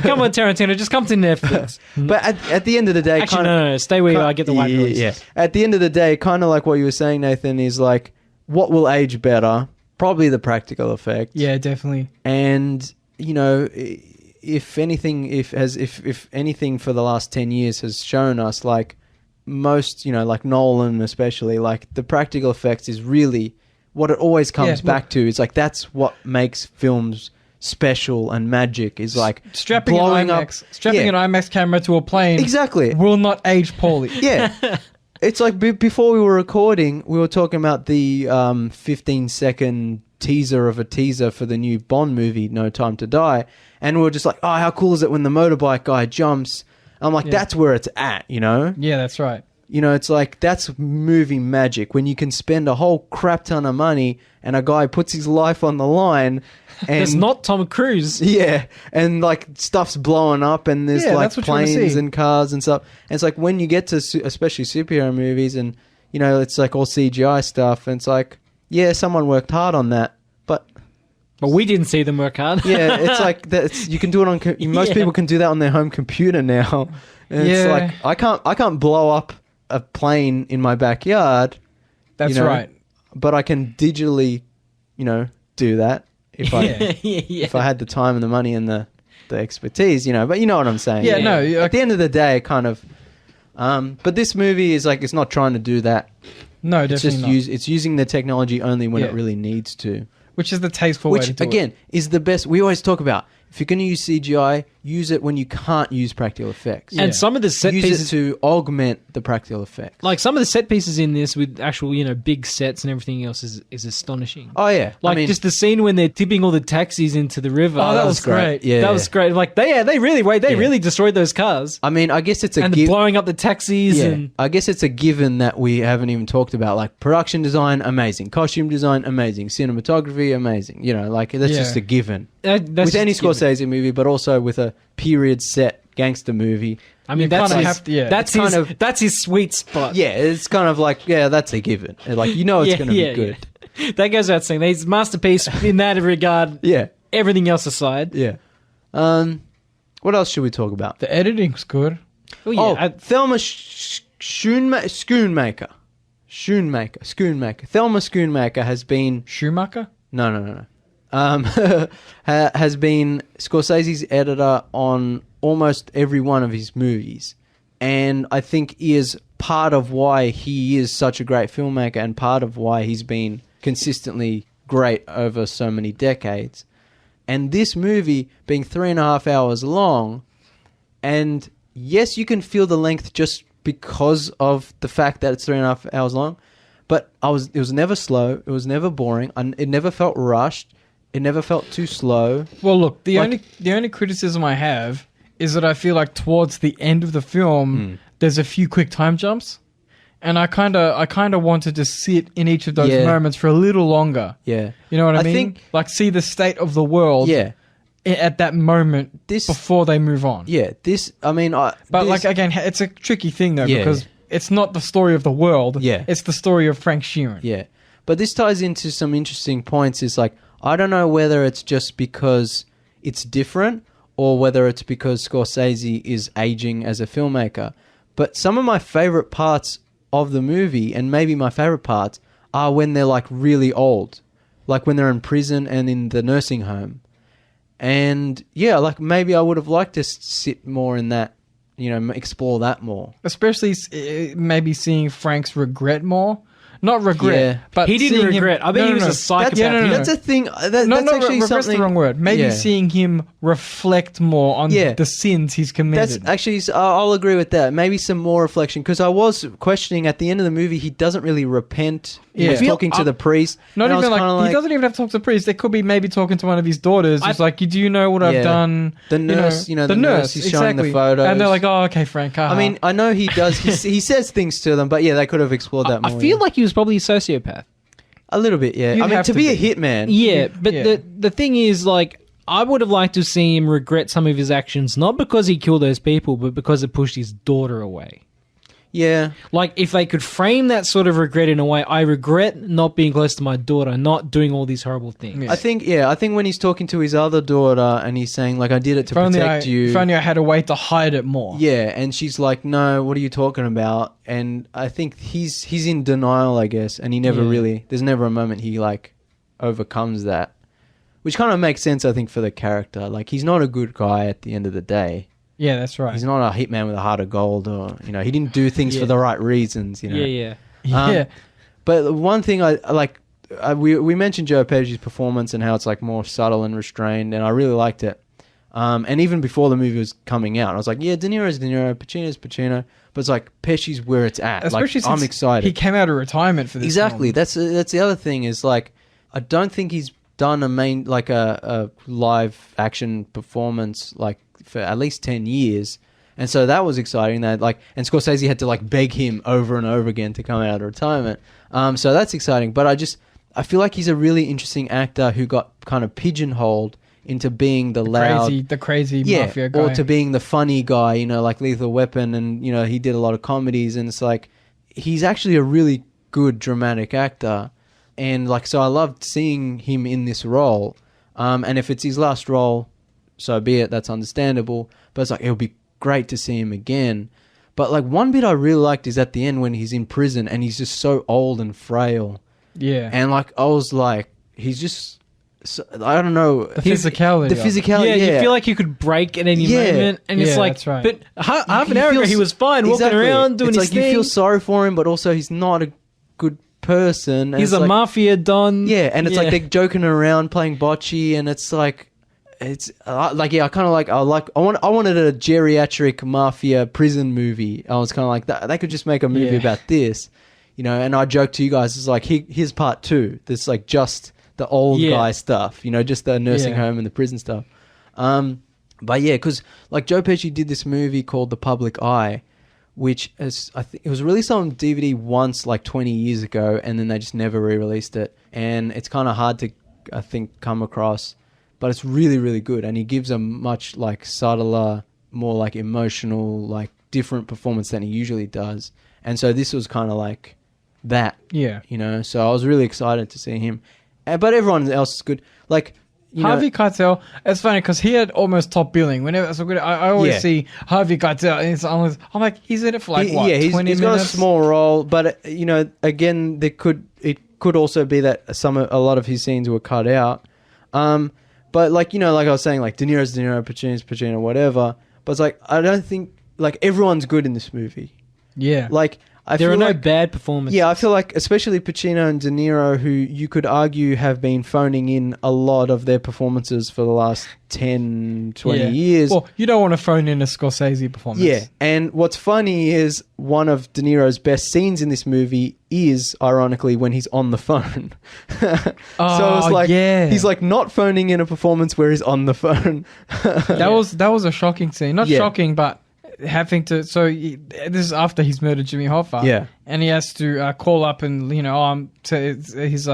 Come on, Tarantino, just come to Netflix. But at the end of the day... Actually, no, stay where you are, get the white releases. Yeah. At the end of the day, kind of like what you were saying, Nathan, is like, what will age better? Probably the practical effect. Yeah, definitely. And, if anything for the last 10 years has shown us, like, most, like Nolan especially, like, the practical effects is really... what it always comes back to is like that's what makes films special and magic is like strapping an IMAX camera to a plane exactly will not age poorly. Yeah. It's like before we were recording, we were talking about the 15-second teaser of a teaser for the new Bond movie, No Time to Die, and we were just like, oh, how cool is it when the motorbike guy jumps? I'm like, that's where it's at, Yeah, that's right. You know, it's like, that's movie magic when you can spend a whole crap ton of money and a guy puts his life on the line. And It's not Tom Cruise. yeah, and like stuff's blowing up and there's Yeah, like that's what you wanna planes see. and cars and stuff. And it's like when you get to especially superhero movies and, you know, it's like all CGI stuff and it's like, yeah, someone worked hard on that. But we didn't see them work hard. yeah, it's like you can do it on most Yeah. people can do that on their home computer now. And it's Yeah. like I can't blow up a plane in my backyard. That's you know, right. But I can digitally, you know, do that if I yeah. if I had the time and the money and the expertise, you know. But you know what I'm saying. Yeah, no. At the end of the day, kind of. But this movie is like, it's not trying to do that. No, It's definitely just not. it's using the technology only when Yeah. it really needs to. Which is the tasteful way to Which do again is the best. We always talk about, if you're going to use CGI, use it when you can't use practical effects. Yeah. And some of the set Use pieces, it to augment the practical effects. like some of the set pieces in this with actual, you know, big sets and everything else is astonishing. Oh yeah, Like I mean, just the scene when they're tipping all the taxis into the river. Oh, that was great. Yeah, That was great. Like they really destroyed those cars I mean, I guess it's a and blowing up the taxis and I guess it's a given that we haven't even talked about. Like production design, amazing. Costume design, amazing. Cinematography, amazing. You know, like that's Yeah. just a given. that's With just any a given. Scorsese movie, but also with a period set gangster movie. I mean, You that's kinda his, have to- yeah. that's It's his, kind of- that's his sweet spot. Yeah, it's kind of like, yeah, that's a given. Like, you know, it's going to be good. yeah. That goes without saying. He's masterpiece in that regard. Yeah, Everything else aside. yeah. What else should we talk about? The editing's good. Oh yeah. Oh, Thelma Schoonmaker. Thelma Schoonmaker has been Schumacher? no. Has been Scorsese's editor on almost every one of his movies, and I think is part of why he is such a great filmmaker, and part of why he's been consistently great over so many decades. And this movie being 3.5 hours long, and yes, you can feel the length just because of the fact that it's 3.5 hours long, but it was never slow, it was never boring, and it never felt rushed, it never felt too slow. Well, look, the Like- only criticism I have is that I feel like towards the end of the film, there's a few quick time jumps, and I kind of wanted to sit in each of those Yeah. moments for a little longer. Yeah. You know what I I mean? think- Like see the state of the world. Yeah. At that moment, This- before they move on. Yeah, this, I mean, But this- like again, it's a tricky thing though Yeah. because it's not the story of the world. Yeah. It's the story of Frank Sheeran. yeah. But this ties into some interesting points. Is like, I don't know whether it's just because it's different or whether it's because Scorsese is aging as a filmmaker. But some of my favorite parts of the movie, and maybe my favorite parts, are when they're like really old. Like when they're in prison and in the nursing home. And yeah, like maybe I would have liked to sit more in that, you know, explore that more. Especially maybe seeing Frank's regret more. Not regret, Yeah. but He didn't seeing him- regret. I bet he was a psychopath. no. That's a thing. That's No, actually regret's something. the wrong word. Maybe Yeah. seeing him reflect more on Yeah. the sins he's committed. That's actually, I'll agree with that. Maybe some more reflection, because I was questioning at the end of the movie, he doesn't really repent. He Yeah. was talking to the priest. Not and I even was like, kinda he doesn't even have to talk to the priest. They could be maybe talking to one of his daughters. It's like, do you know what Yeah. I've done? The nurse, the the nurse, he's showing the exactly. photos. and they're like, oh, okay, Frank. I mean, I know he does. He says things to them, but yeah, they could have explored that I more. feel yeah. like he was probably a sociopath. A little bit, yeah. You'd I mean, have to to be a be. hitman. Yeah, but Yeah. the thing is, like, I would have liked to see him regret some of his actions, not because he killed those people, but because it pushed his daughter away. Yeah. Like, if they could frame that sort of regret in a way, I regret not being close to my daughter, not doing all these horrible things. Yeah. I think when he's talking to his other daughter and he's saying, like, I did it to protect you. If only I had a way to hide it more. Yeah, and she's like, no, what are you talking about? And I think he's in denial, I guess, and he never Yeah. really, there's never a moment he, like, overcomes that. Which kind of makes sense, I think, for the character. Like, he's not a good guy at the end of the day. Yeah, that's right. He's not a hitman with a heart of gold, or, you know, he didn't do things for Yeah. the right reasons, you know. Yeah. yeah. But one thing I like, we mentioned Joe Pesci's performance and how it's like more subtle and restrained, and I really liked it. And even before the movie was coming out, I was like, yeah, De Niro's De Niro, Pacino's Pacino, but it's like Pesci's where it's at. Especially Like, I'm since excited. he came out of retirement for this Exactly. film. That's the other thing is like, I don't think he's done a live action performance like for at least 10 years. And so that was exciting. That and Scorsese had to beg him over and over again to come out of retirement. So that's exciting. But I feel like he's a really interesting actor who got kind of pigeonholed into being the loud, crazy mafia guy, or to being the funny guy, like Lethal Weapon, and he did a lot of comedies, and it's he's actually a really good dramatic actor, and so I loved seeing him in this role, and if it's his last role, so be it. That's understandable, but it's it would be great to see him again. But one bit I really liked is at the end when he's in prison and he's just so old and frail. Yeah, and I was he's just. So, I don't know. The physicality. Yeah, you feel like you could break at any moment, and it's that's right. But half an hour ago he was fine, walking around doing his thing. You feel sorry for him, but also he's not a good person. He's a mafia don. Yeah, and it's they're joking around playing bocce, and it's I kind of I wanted a geriatric mafia prison movie. I was kind of that. They could just make a movie about this, And I joked to you guys, it's here's part 2. This just the old guy stuff, just the nursing home and the prison stuff. But yeah, because Joe Pesci did this movie called The Public Eye, which is, I think it was released on DVD once 20 years ago, and then they just never re-released it. And it's kind of hard to, I think, come across, but it's really, really good. And he gives a much subtler, more emotional, different performance than he usually does. And so this was kind of that. Yeah. So I was really excited to see him. But everyone else is good. Harvey Keitel, it's funny because he had almost top billing. Whenever I always see Harvey Keitel, and I'm he's in it for 20 minutes. He's got a small role, but again, it could also be that a lot of his scenes were cut out. But I was saying, De Niro's De Niro, Pacino's Pacino, whatever. But it's I don't think everyone's good in this movie. Yeah. There are no bad performances. Yeah, I feel especially Pacino and De Niro, who you could argue have been phoning in a lot of their performances for the last 10, 20 years. Well, you don't want to phone in a Scorsese performance. Yeah, and what's funny is one of De Niro's best scenes in this movie is, ironically, when he's on the phone. So it's he's not phoning in a performance where he's on the phone. That was a shocking scene. Not shocking, but having to, this is after he's murdered Jimmy Hoffa, and he has to call up and his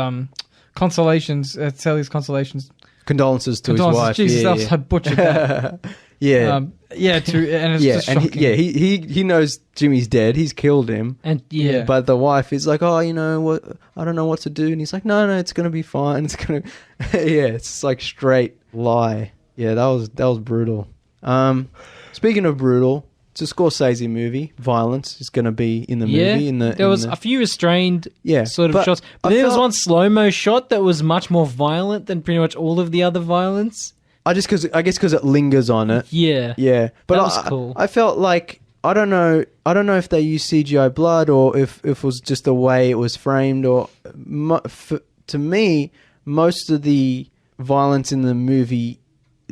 consolations, tell his condolences to his wife. Jesus, I butchered that. And it's shocking. He knows Jimmy's dead. He's killed him, and but the wife is what, I don't know what to do, and he's no, it's gonna be fine. It's gonna, it's straight lie. Yeah, that was brutal. Speaking of brutal, it's a Scorsese movie. Violence is going to be in the movie. There was a few restrained sort of shots. But there was one slow-mo shot that was much more violent than pretty much all of the other violence. I guess because it lingers on it. Yeah. Yeah. But that was cool. I felt I don't know if they used CGI blood or if it was just the way it was framed, or to me, most of the violence in the movie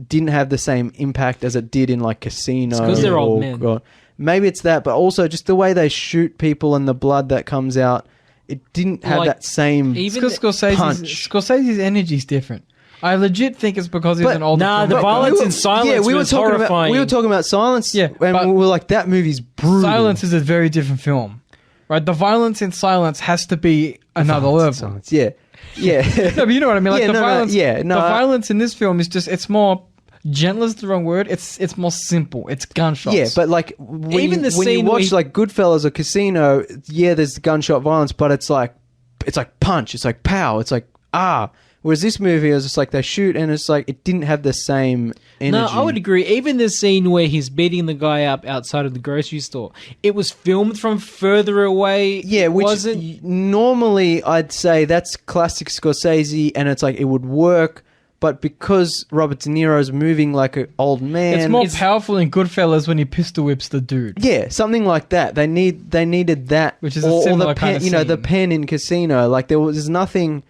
didn't have the same impact as it did in Casino. Because they're old men. Maybe it's that, but also just the way they shoot people and the blood that comes out, it didn't have that same punch. Scorsese's energy is different. I legit think it's because he's an older film. The violence in Silence was horrifying. We were talking about Silence, and we were that movie's brutal. Silence is a very different film. Right? The violence in Silence has to be another level. Yeah. No, but you know what I mean. The violence in this film is just, it's more, gentle is the wrong word. It's more simple. It's gunshots. Yeah, but when you watch Goodfellas or Casino, there's gunshot violence, but it's punch, it's pow, it's ah. Whereas this movie is just they shoot and it's it didn't have the same energy. No, I would agree. Even the scene where he's beating the guy up outside of the grocery store, it was filmed from further away. Yeah, which wasn't normally I'd say that's classic Scorsese, and it's it would work. But because Robert De Niro's moving like an old man, it's more powerful in Goodfellas when he pistol whips the dude. Yeah, something like that. They needed that, which is a similar kind of scene. The pen in Casino. There's nothing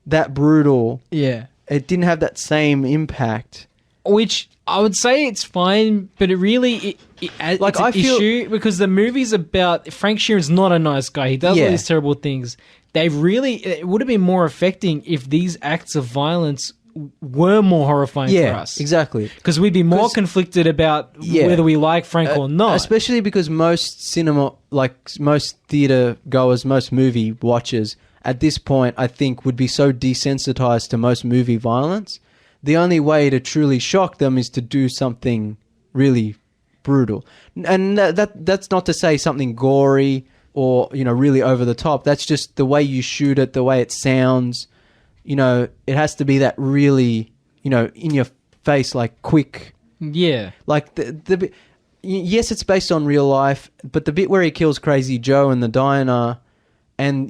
that brutal. Yeah. It didn't have that same impact. Which I would say it's fine, but it really it's an issue because the movie's about Frank Sheeran's not a nice guy. He does all these terrible things. It would have been more affecting if these acts of violence were more horrifying for us. Exactly. Because we'd be more conflicted about whether we like Frank or not. Especially because most cinema, like most theater goers, most movie watchers, at this point, I think would be so desensitized to most movie violence. The only way to truly shock them is to do something really brutal. And that's not to say something gory or, really over the top. That's just the way you shoot it, the way it sounds. It has to be that really, in your face, like quick. Yeah. Like yes, it's based on real life, but the bit where he kills Crazy Joe in the diner, and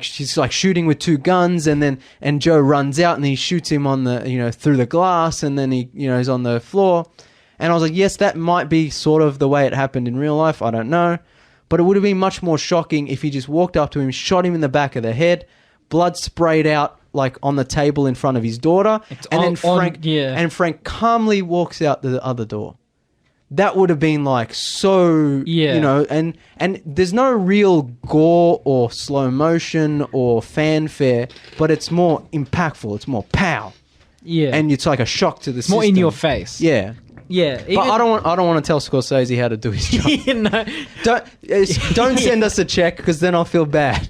she's like shooting with two guns, and Joe runs out and he shoots him on the through the glass, and then he he's on the floor, and I was like, yes, that might be sort of the way it happened in real life. I don't know, but it would have been much more shocking if he just walked up to him, shot him in the back of the head, blood sprayed out like on the table in front of his daughter, Frank calmly walks out the other door. That would have been like so, and there's no real gore or slow motion or fanfare, but it's more impactful. It's more pow. Yeah. And it's like a shock to the system. More in your face. Yeah. Yeah. But I don't want to tell Scorsese how to do his job. No. Don't send us a check, because then I'll feel bad.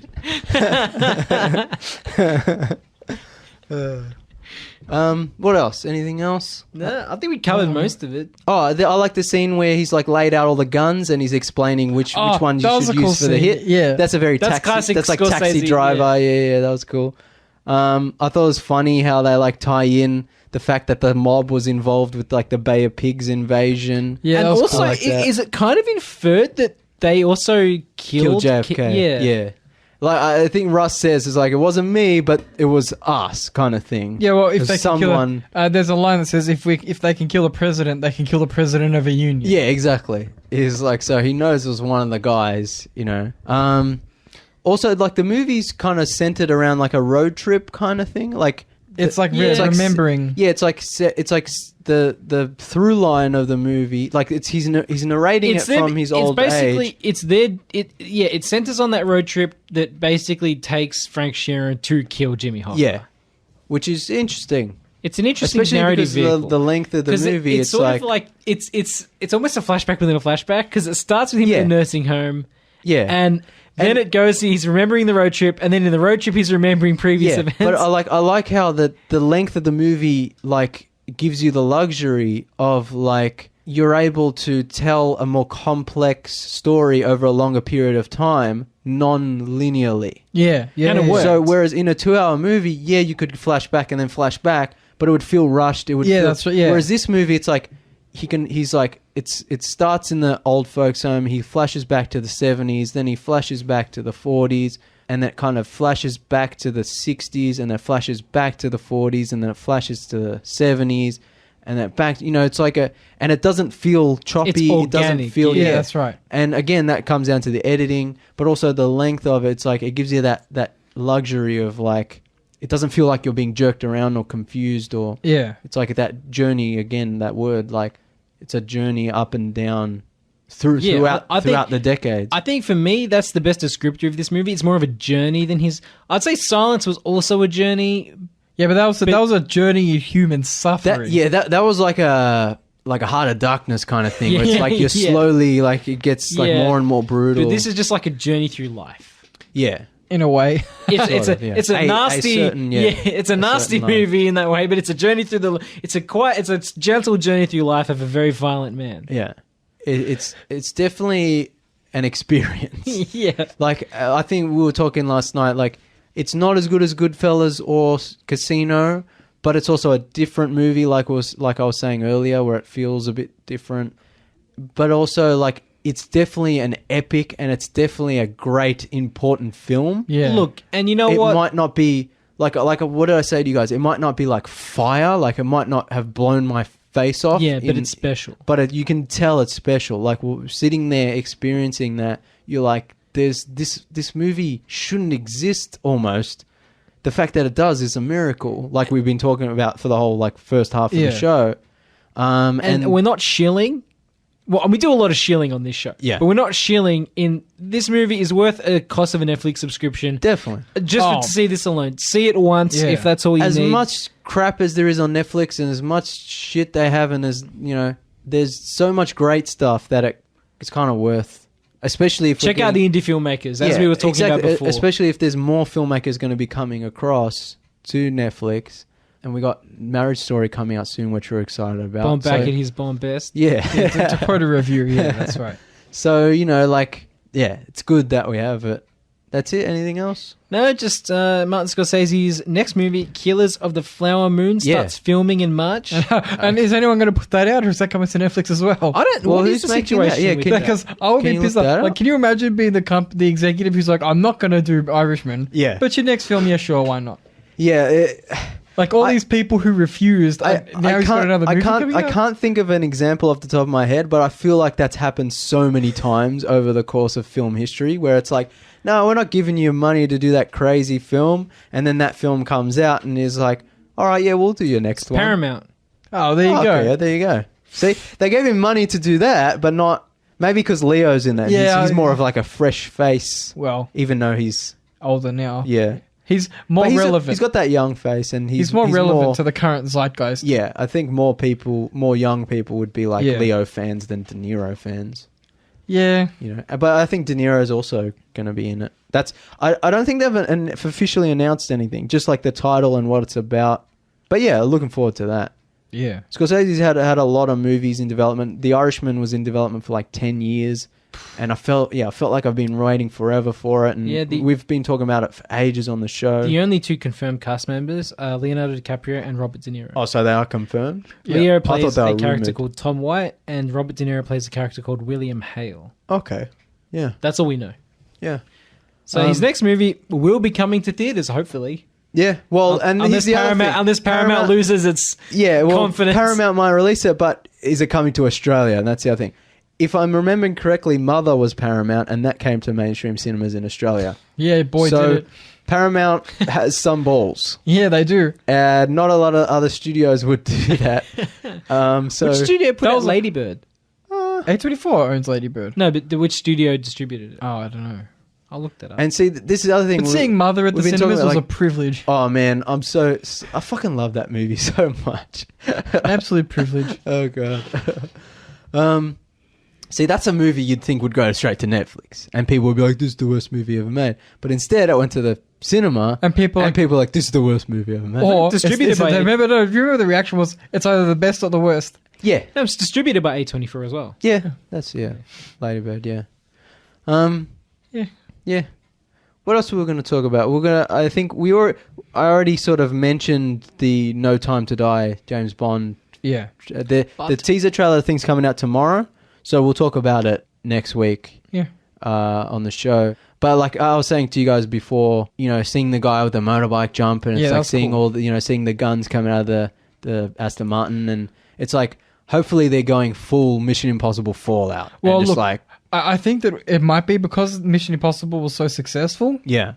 What else? Anything else? No, I think we covered most of it. Oh, I like the scene where he's like laid out all the guns and he's explaining which one you should use for the hit. Yeah, that's a very classic. That's like Scorsese, Taxi Driver. Yeah, that was cool. I thought it was funny how they like tie in the fact that the mob was involved with like the Bay of Pigs invasion. Yeah, and also, is it kind of inferred that they also killed JFK? Yeah. Like I think Russ says, it's like, it wasn't me, but it was us, kind of thing. Yeah, well, if they can kill there's a line that says, if they can kill a president, they can kill the president of a union. Yeah, exactly. He's like, so he knows it was one of the guys, Also, like the movie's kind of centered around like a road trip kind of thing. Like it's like remembering. Yeah, it's like the through line of the movie. Like he's narrating from his old age. It centers on that road trip that basically takes Frank Sheeran to kill Jimmy Hoffa. Yeah, which is interesting. It's an interesting especially narrative because the length of the movie. It's sort of like it's almost a flashback within a flashback, because it starts with him in the nursing home. Yeah, and then it goes, he's remembering the road trip, and then in the road trip he's remembering previous events. But I like how the length of the movie like gives you the luxury of like you're able to tell a more complex story over a longer period of time non-linearly. Yeah. And it works. So whereas in a 2-hour movie, you could flash back and then flash back, but it would feel rushed. It would that's right. Yeah. Whereas this movie, it's like it starts in the old folks home, he flashes back to the 70s, then he flashes back to the 40s, and then it kind of flashes back to the 60s, and then flashes back to the 40s, and then it flashes to the 70s, and then back, it's like and it doesn't feel choppy. It's organic. It doesn't feel, that's right. And again, that comes down to the editing, but also the length of it. It's like, it gives you that luxury of like, it doesn't feel like you're being jerked around or confused or, it's like that journey, again, that word, like, it's a journey up and down throughout the decades. I think for me, that's the best descriptor of this movie. It's more of a journey than his. I'd say Silence was also a journey. Yeah, but that was a journey in human suffering. That was like a Heart of Darkness kind of thing. Where it's like you're slowly, like it gets like more and more brutal. But this is just like a journey through life. Yeah. In a way, it's a nasty movie in that way, but it's a journey through it's a gentle journey through life of a very violent man. Yeah, it's definitely an experience. Yeah, like I think we were talking last night. Like it's not as good as Goodfellas or Casino, but it's also a different movie. Like I was saying earlier, where it feels a bit different, but also like. It's definitely an epic, and it's definitely a great, important film. Yeah. Look, and you know what? It might not be like what did I say to you guys? It might not be like fire. Like it might not have blown my face off. Yeah, but it's special. But you can tell it's special. Like sitting there experiencing that, you're like, there's this movie shouldn't exist. Almost. The fact that it does is a miracle. Like we've been talking about for the whole like first half of the show. And we're not shilling. Well, we do a lot of shilling on this show. Yeah. But we're not shilling in... This movie is worth a cost of a Netflix subscription. Definitely. Just to see this alone. See it once if that's all you need. As much crap as there is on Netflix and as much shit they have, and there's so much great stuff that it's kind of worth, especially if check out the indie filmmakers, as we were talking about before. Especially if there's more filmmakers going to be coming across to Netflix. And we got Marriage Story coming out soon, which we're excited about. Born back at his born best. Yeah. To quote a review, yeah, that's right. So, it's good that we have it. That's it. Anything else? No, just Martin Scorsese's next movie, Killers of the Flower Moon, starts filming in March. And is anyone going to put that out, or is that coming to Netflix as well? I don't know. Well, what who's is the making that? situation Yeah, with can- that? Because I would Can be you pissed look that off. Like, up? can you imagine being the executive who's like, I'm not going to do Irishman. Yeah. But your next film, yeah, sure, why not? Yeah. Like all these people who refused, now he's got another movie coming out. I can't think of an example off the top of my head, but I feel like that's happened so many times over the course of film history, where it's like, no, we're not giving you money to do that crazy film, and then that film comes out and is like, all right, yeah, we'll do your next one. Paramount. Oh, there you go. Okay, yeah, there you go. See, they gave him money to do that, but not maybe because Leo's in that. Yeah, he's more of like a fresh face, Well, even though he's older now. yeah. He's more But relevant. He's got that young face, and he's more relevant to the current zeitgeist. Yeah, I think more young people would be like Yeah. Leo fans than De Niro fans. Yeah. But I think De Niro's also going to be in it. I don't think they've officially announced anything, just like the title and what it's about. But yeah, looking forward to that. Yeah. Scorsese's had a lot of movies in development. The Irishman was in development for like 10 years. And I felt like I've been waiting forever for it. And we've been talking about it for ages on the show. The only two confirmed cast members are Leonardo DiCaprio and Robert De Niro. Oh, so they are confirmed? Leo I thought plays they a were character rumoured. called Tom White, and Robert De Niro plays a character called William Hale. Okay. Yeah. That's all we know. Yeah. So his next movie will be coming to theaters, hopefully. Yeah. Well, and unless here's the other thing. Unless Paramount loses its confidence. Paramount might release it, but is it coming to Australia? And that's the other thing. If I'm remembering correctly, Mother was Paramount, and that came to mainstream cinemas in Australia. Yeah, boy, So did it. Paramount has some balls. Yeah, they do. And not a lot of other studios would do that. So Which studio put That out was a- Ladybird? A24 owns Ladybird. No, but which studio distributed it? Oh, I don't know. I'll look that up. And see, this is the other thing. But seeing Mother at the we've been cinemas talking was about, a privilege. Oh man, I fucking love that movie so much. Absolute privilege. Oh god. See, that's a movie you'd think would go straight to Netflix, and people would be like, "This is the worst movie ever made." But instead, it went to the cinema, And people were like, "This is the worst movie ever made." Or Distributed by- do you remember the reaction was, it's either the best or the worst. Yeah, No, it's distributed by A24 as well. yeah, that's Ladybird. Yeah, Yeah. yeah. What else were we going to talk about? I think I already sort of mentioned the No Time to Die James Bond. Yeah. The But- teaser trailer thing's coming out tomorrow, so we'll talk about it next week. Yeah. On the show. But like I was saying to you guys before, seeing the guy with the motorbike jump, and it's Yeah, like that's seeing cool. all the, seeing the guns coming out of the Aston Martin, and it's like hopefully they're going full Mission Impossible Fallout. Well, and just look, like I think that it might be because Mission Impossible was so successful. yeah.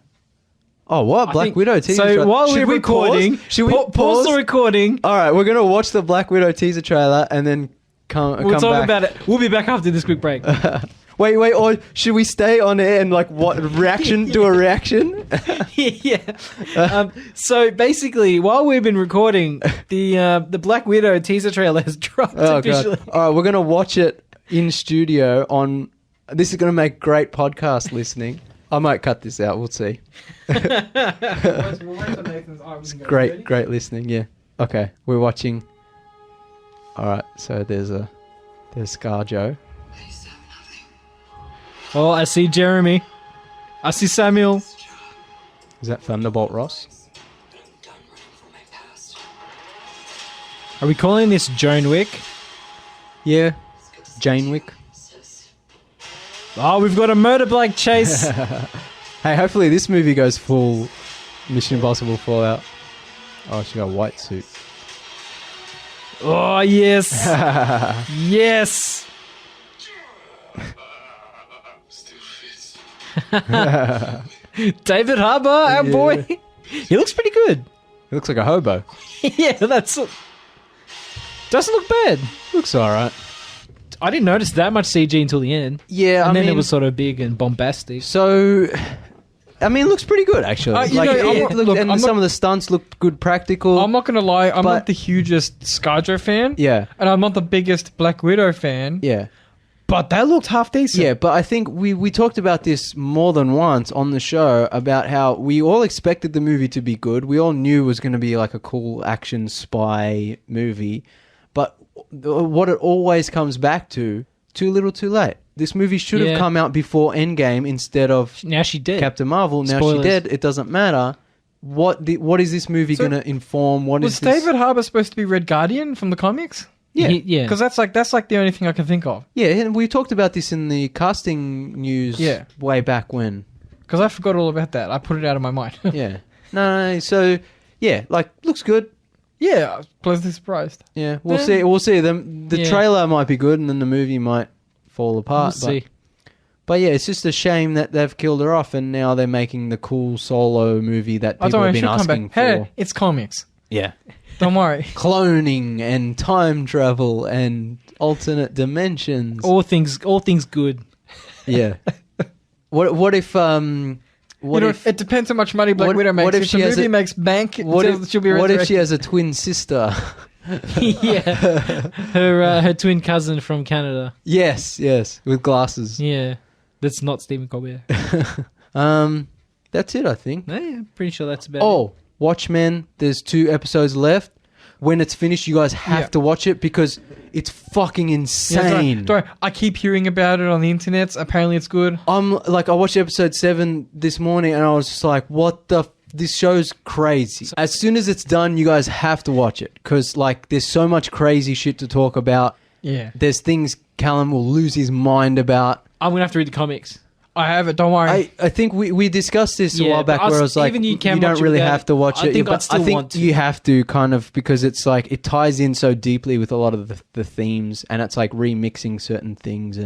Oh, what Black think- Widow teaser? So trailer? while Should we're we recording, pause? Should we pause the recording. All right, we're gonna watch the Black Widow teaser trailer and then come We'll talk back. about it. We'll be back after this quick break. Wait, or should we stay on air and like what reaction? Do a reaction? Yeah. So basically, while we've been recording, the Black Widow teaser trailer has dropped Oh officially. god! All right, we're gonna watch it in studio. This is gonna make great podcast listening. I might cut this out. We'll see. Great listening. Yeah. Okay, we're watching. All right, so there's ScarJo. Oh, I see Jeremy. I see Samuel. Is that Thunderbolt Ross? Are we calling this Joan Wick? Yeah. Jane Wick. Oh, we've got a motorbike chase. Hey, hopefully this movie goes full Mission Impossible Fallout. Oh, she got a white suit. Oh, yes. Yes. David Harbour, our Yeah. boy. He looks pretty good. He looks like a hobo. Yeah, doesn't look bad. Looks alright. I didn't notice that much CG until the end. Yeah, And I then mean, it was sort of big and bombastic. so I mean, it looks pretty good actually. You know, and some of the stunts looked good, practical. I'm not gonna lie, I'm not the hugest ScarJo fan. Yeah. And I'm not the biggest Black Widow fan. Yeah. But that looked half decent. Yeah, but I think we talked about this more than once on the show about how we all expected the movie to be good. We all knew it was going to be like a cool action spy movie. But what it always comes back to, too little too late. This movie should have come out before Endgame instead of Now she dead. Captain Marvel. Now Spoilers. she dead. It doesn't matter. What is this movie going to inform? Was David Harbour supposed to be Red Guardian from the comics? Yeah. Yeah. Because that's like the only thing I can think of. Yeah, and we talked about this in the casting news way back when. Because I forgot all about that. I put it out of my mind. Yeah. No, so, yeah, like, looks good. Yeah, I was pleasantly surprised. Yeah, we'll see. We'll see. The trailer might be good, and then the movie might fall apart. We'll see. But yeah, it's just a shame that they've killed her off, and now they're making the cool solo movie that people have been asking for. Hey, it's comics. Yeah. Don't worry. Cloning and time travel and alternate dimensions. All things good. Yeah. What if it depends how much money Black Widow makes. What if the movie makes bank, she'll be resurrected. What if she has a twin sister? Yeah. Her twin cousin from Canada. Yes, with glasses. Yeah. That's not Stephen Colbert. That's it, I think. No, yeah, pretty sure that's about it. Watchmen, there's 2 episodes left. When it's finished, you guys have to watch it because it's fucking insane. Don't worry. I keep hearing about it on the internet. Apparently it's good. I watched episode 7 this morning and I was just like, what the... This show's crazy. As soon as it's done, you guys have to watch it because, like, there's so much crazy shit to talk about. Yeah. There's things Callum will lose his mind about. I'm going to have to read the comics. I have it, don't worry. I think we discussed this a while back where I was like, even you can don't watch it really without have to watch it. I think I'd still want to. You have to kind of because it's like it ties in so deeply with a lot of the themes and it's like remixing certain things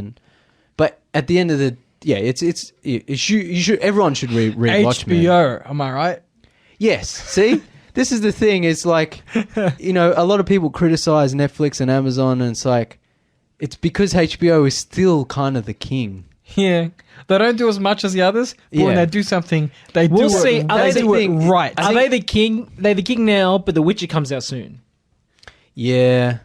but at the end of the you should everyone should watch HBO, am I right? Yes. See? This is the thing. It's like, a lot of people criticize Netflix and Amazon and it's like it's because HBO is still kind of the king. Yeah. They don't do as much as the others, but when they do something, they do it right. Are they the king? They're the king now, but The Witcher comes out soon. Yeah.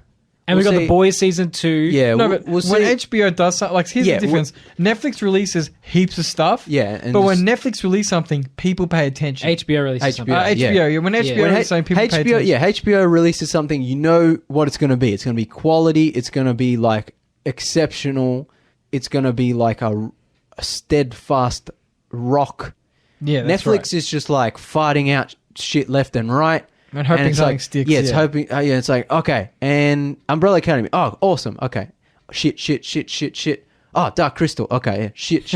And we've got The Boys season 2. Yeah. No, but when HBO does something, like, here's the difference. Netflix releases heaps of stuff. Yeah. But when Netflix release something, people pay attention. HBO releases something. When HBO releases something, people pay attention. Yeah, HBO releases something, you know what it's going to be. It's going to be quality. It's going to be, like, exceptional. It's going to be, like, a steadfast rock. Yeah, that's Netflix is just, like, fighting out shit left and right. And hoping something like, sticks. Yeah, it's hoping. It's like, okay. And Umbrella Academy. Oh, awesome. Okay. Shit. Oh, Dark Crystal. Okay. Yeah. Shit.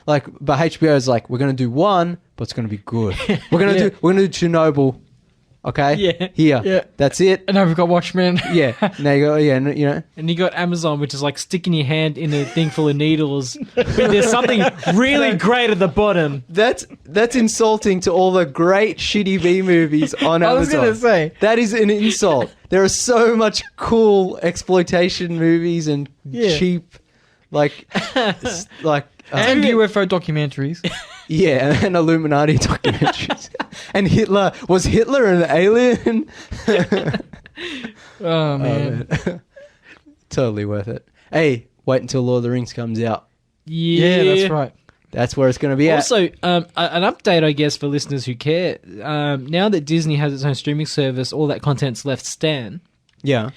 Like, but HBO is like, we're going to do one, but it's going to be good. We're going to do Chernobyl. Okay. Yeah. Here. Yeah. That's it. And now we've got Watchmen. Yeah. Now you go. Yeah. And you got Amazon, which is like sticking your hand in a thing full of needles, but there's something really great at the bottom. That's insulting to all the great shitty B movies on Amazon. I was going to say. That is an insult. There are so much cool exploitation movies and cheap, like and UFO documentaries. Yeah, and Illuminati documentaries. And was Hitler an alien? Oh, man. Totally worth it. Hey, wait until Lord of the Rings comes out. Yeah, that's right. That's where it's going to be also, an update, I guess, for listeners who care. Now that Disney has its own streaming service, all that content's left Stan. Yeah.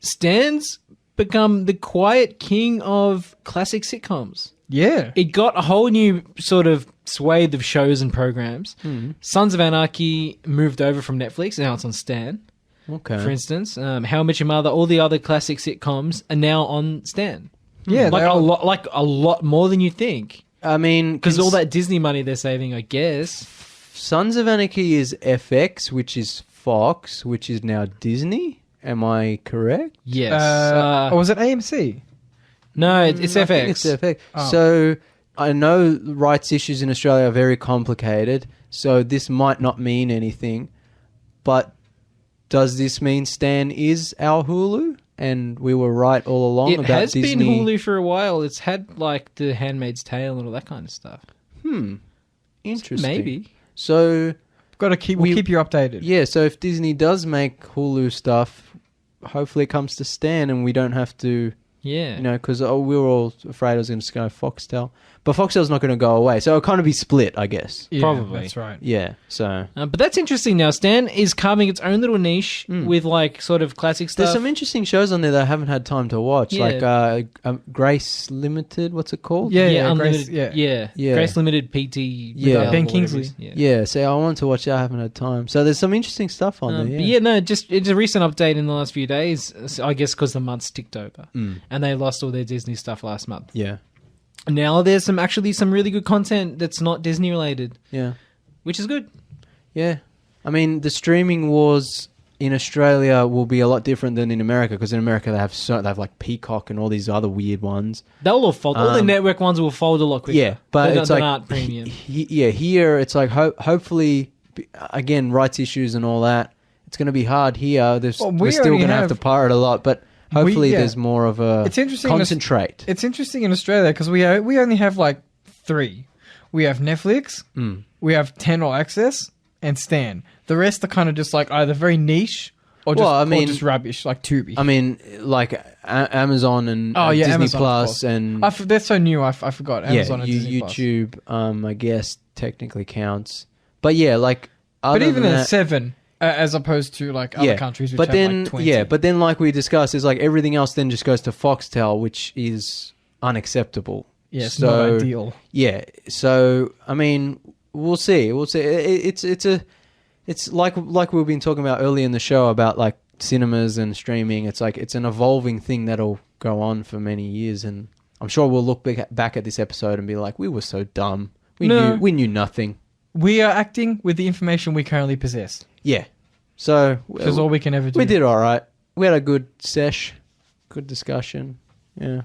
Stan's become the quiet king of classic sitcoms. Yeah. It got a whole new sort of swathe of shows and programs. Sons of Anarchy moved over from Netflix. Now it's on Stan. Okay. For instance, How I Met Your Mother, all the other classic sitcoms are now on Stan. Yeah. Like a lot more than you think. I mean... Because all that Disney money they're saving, I guess. Sons of Anarchy is FX, which is Fox, which is now Disney. Am I correct? Yes. Or was it AMC? No, it's FX. I think it's FX. Oh. So I know rights issues in Australia are very complicated, so this might not mean anything. But does this mean Stan is our Hulu? And we were right all along about Disney. It has been Hulu for a while. It's had like The Handmaid's Tale and all that kind of stuff. Interesting. Maybe. So We'll keep you updated. yeah, so if Disney does make Hulu stuff, hopefully it comes to Stan and we don't have to, Yeah. you know, because we were all afraid I was going to go Foxtel. But Foxtel's not going to go away. So it'll kind of be split, I guess. Yeah, Probably. That's right. Yeah, so... But that's interesting now. Stan is carving its own little niche with like sort of classic stuff. There's some interesting shows on there that I haven't had time to watch, Yeah. like Grace Limited, what's it called? Yeah, Unlimited. Grace, Yeah. Grace Limited PT. Yeah. Ben or whatever it Kingsley. is. Yeah. Yeah, so I wanted to watch that, I haven't had time. So there's some interesting stuff on there, But yeah, no, just it's a recent update in the last few days. I guess because the months ticked over, and they lost all their Disney stuff last month. Yeah, Now there's some really good content that's not Disney related, yeah, which is good. yeah. I mean, the streaming wars in Australia will be a lot different than in America, because in America they have like Peacock and all these other weird ones. They'll all fold. All the network ones will fold a lot quicker. Yeah, but They're it's not like premium. Here it's like hopefully, again, rights issues and all that. It's going to be hard here. We're still going to have to pirate a lot, but hopefully there's more of a It's interesting. concentrate. It's interesting in Australia because we only have like 3. We have Netflix, we have 10 All Access, and Stan. The rest are kind of just like either very niche or just rubbish, like Tubi. I mean, like Amazon and Disney Amazon, Plus and they're so new. I forgot Amazon and Disney Plus. YouTube. I guess technically counts, but yeah, like But even than at that, 7, as opposed to like other countries, which have like 20. but then like we discussed, is like everything else then just goes to Foxtel, which is unacceptable. Yeah, it's not ideal. Yeah, so I mean, we'll see. It's like we've been talking about earlier in the show about like cinemas and streaming. It's like it's an evolving thing that'll go on for many years, and I'm sure we'll look back at this episode and be like, we were so dumb. We knew nothing. We are acting with the information we currently possess. Yeah. So Which is all we can ever do. we did all right. We had a good sesh, good discussion. Yeah.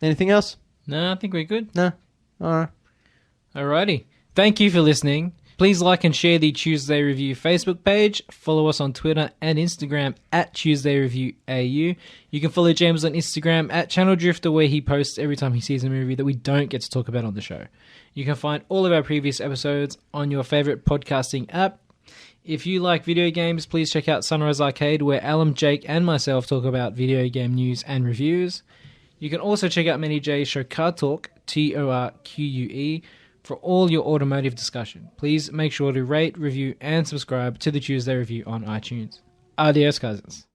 Anything else? No, I think we're good. No. All right. Alrighty. Thank you for listening. Please like and share the Tuesday Review Facebook page. Follow us on Twitter and Instagram at Tuesday Review AU. You can follow James on Instagram at Channel Drifter, where he posts every time he sees a movie that we don't get to talk about on the show. You can find all of our previous episodes on your favorite podcasting app. If you like video games, please check out Sunrise Arcade, where Alan, Jake, and myself talk about video game news and reviews. You can also check out Manny J's show Car Talk, TORQUE, for all your automotive discussion. Please make sure to rate, review, and subscribe to the Tuesday Review on iTunes. Adios, cousins.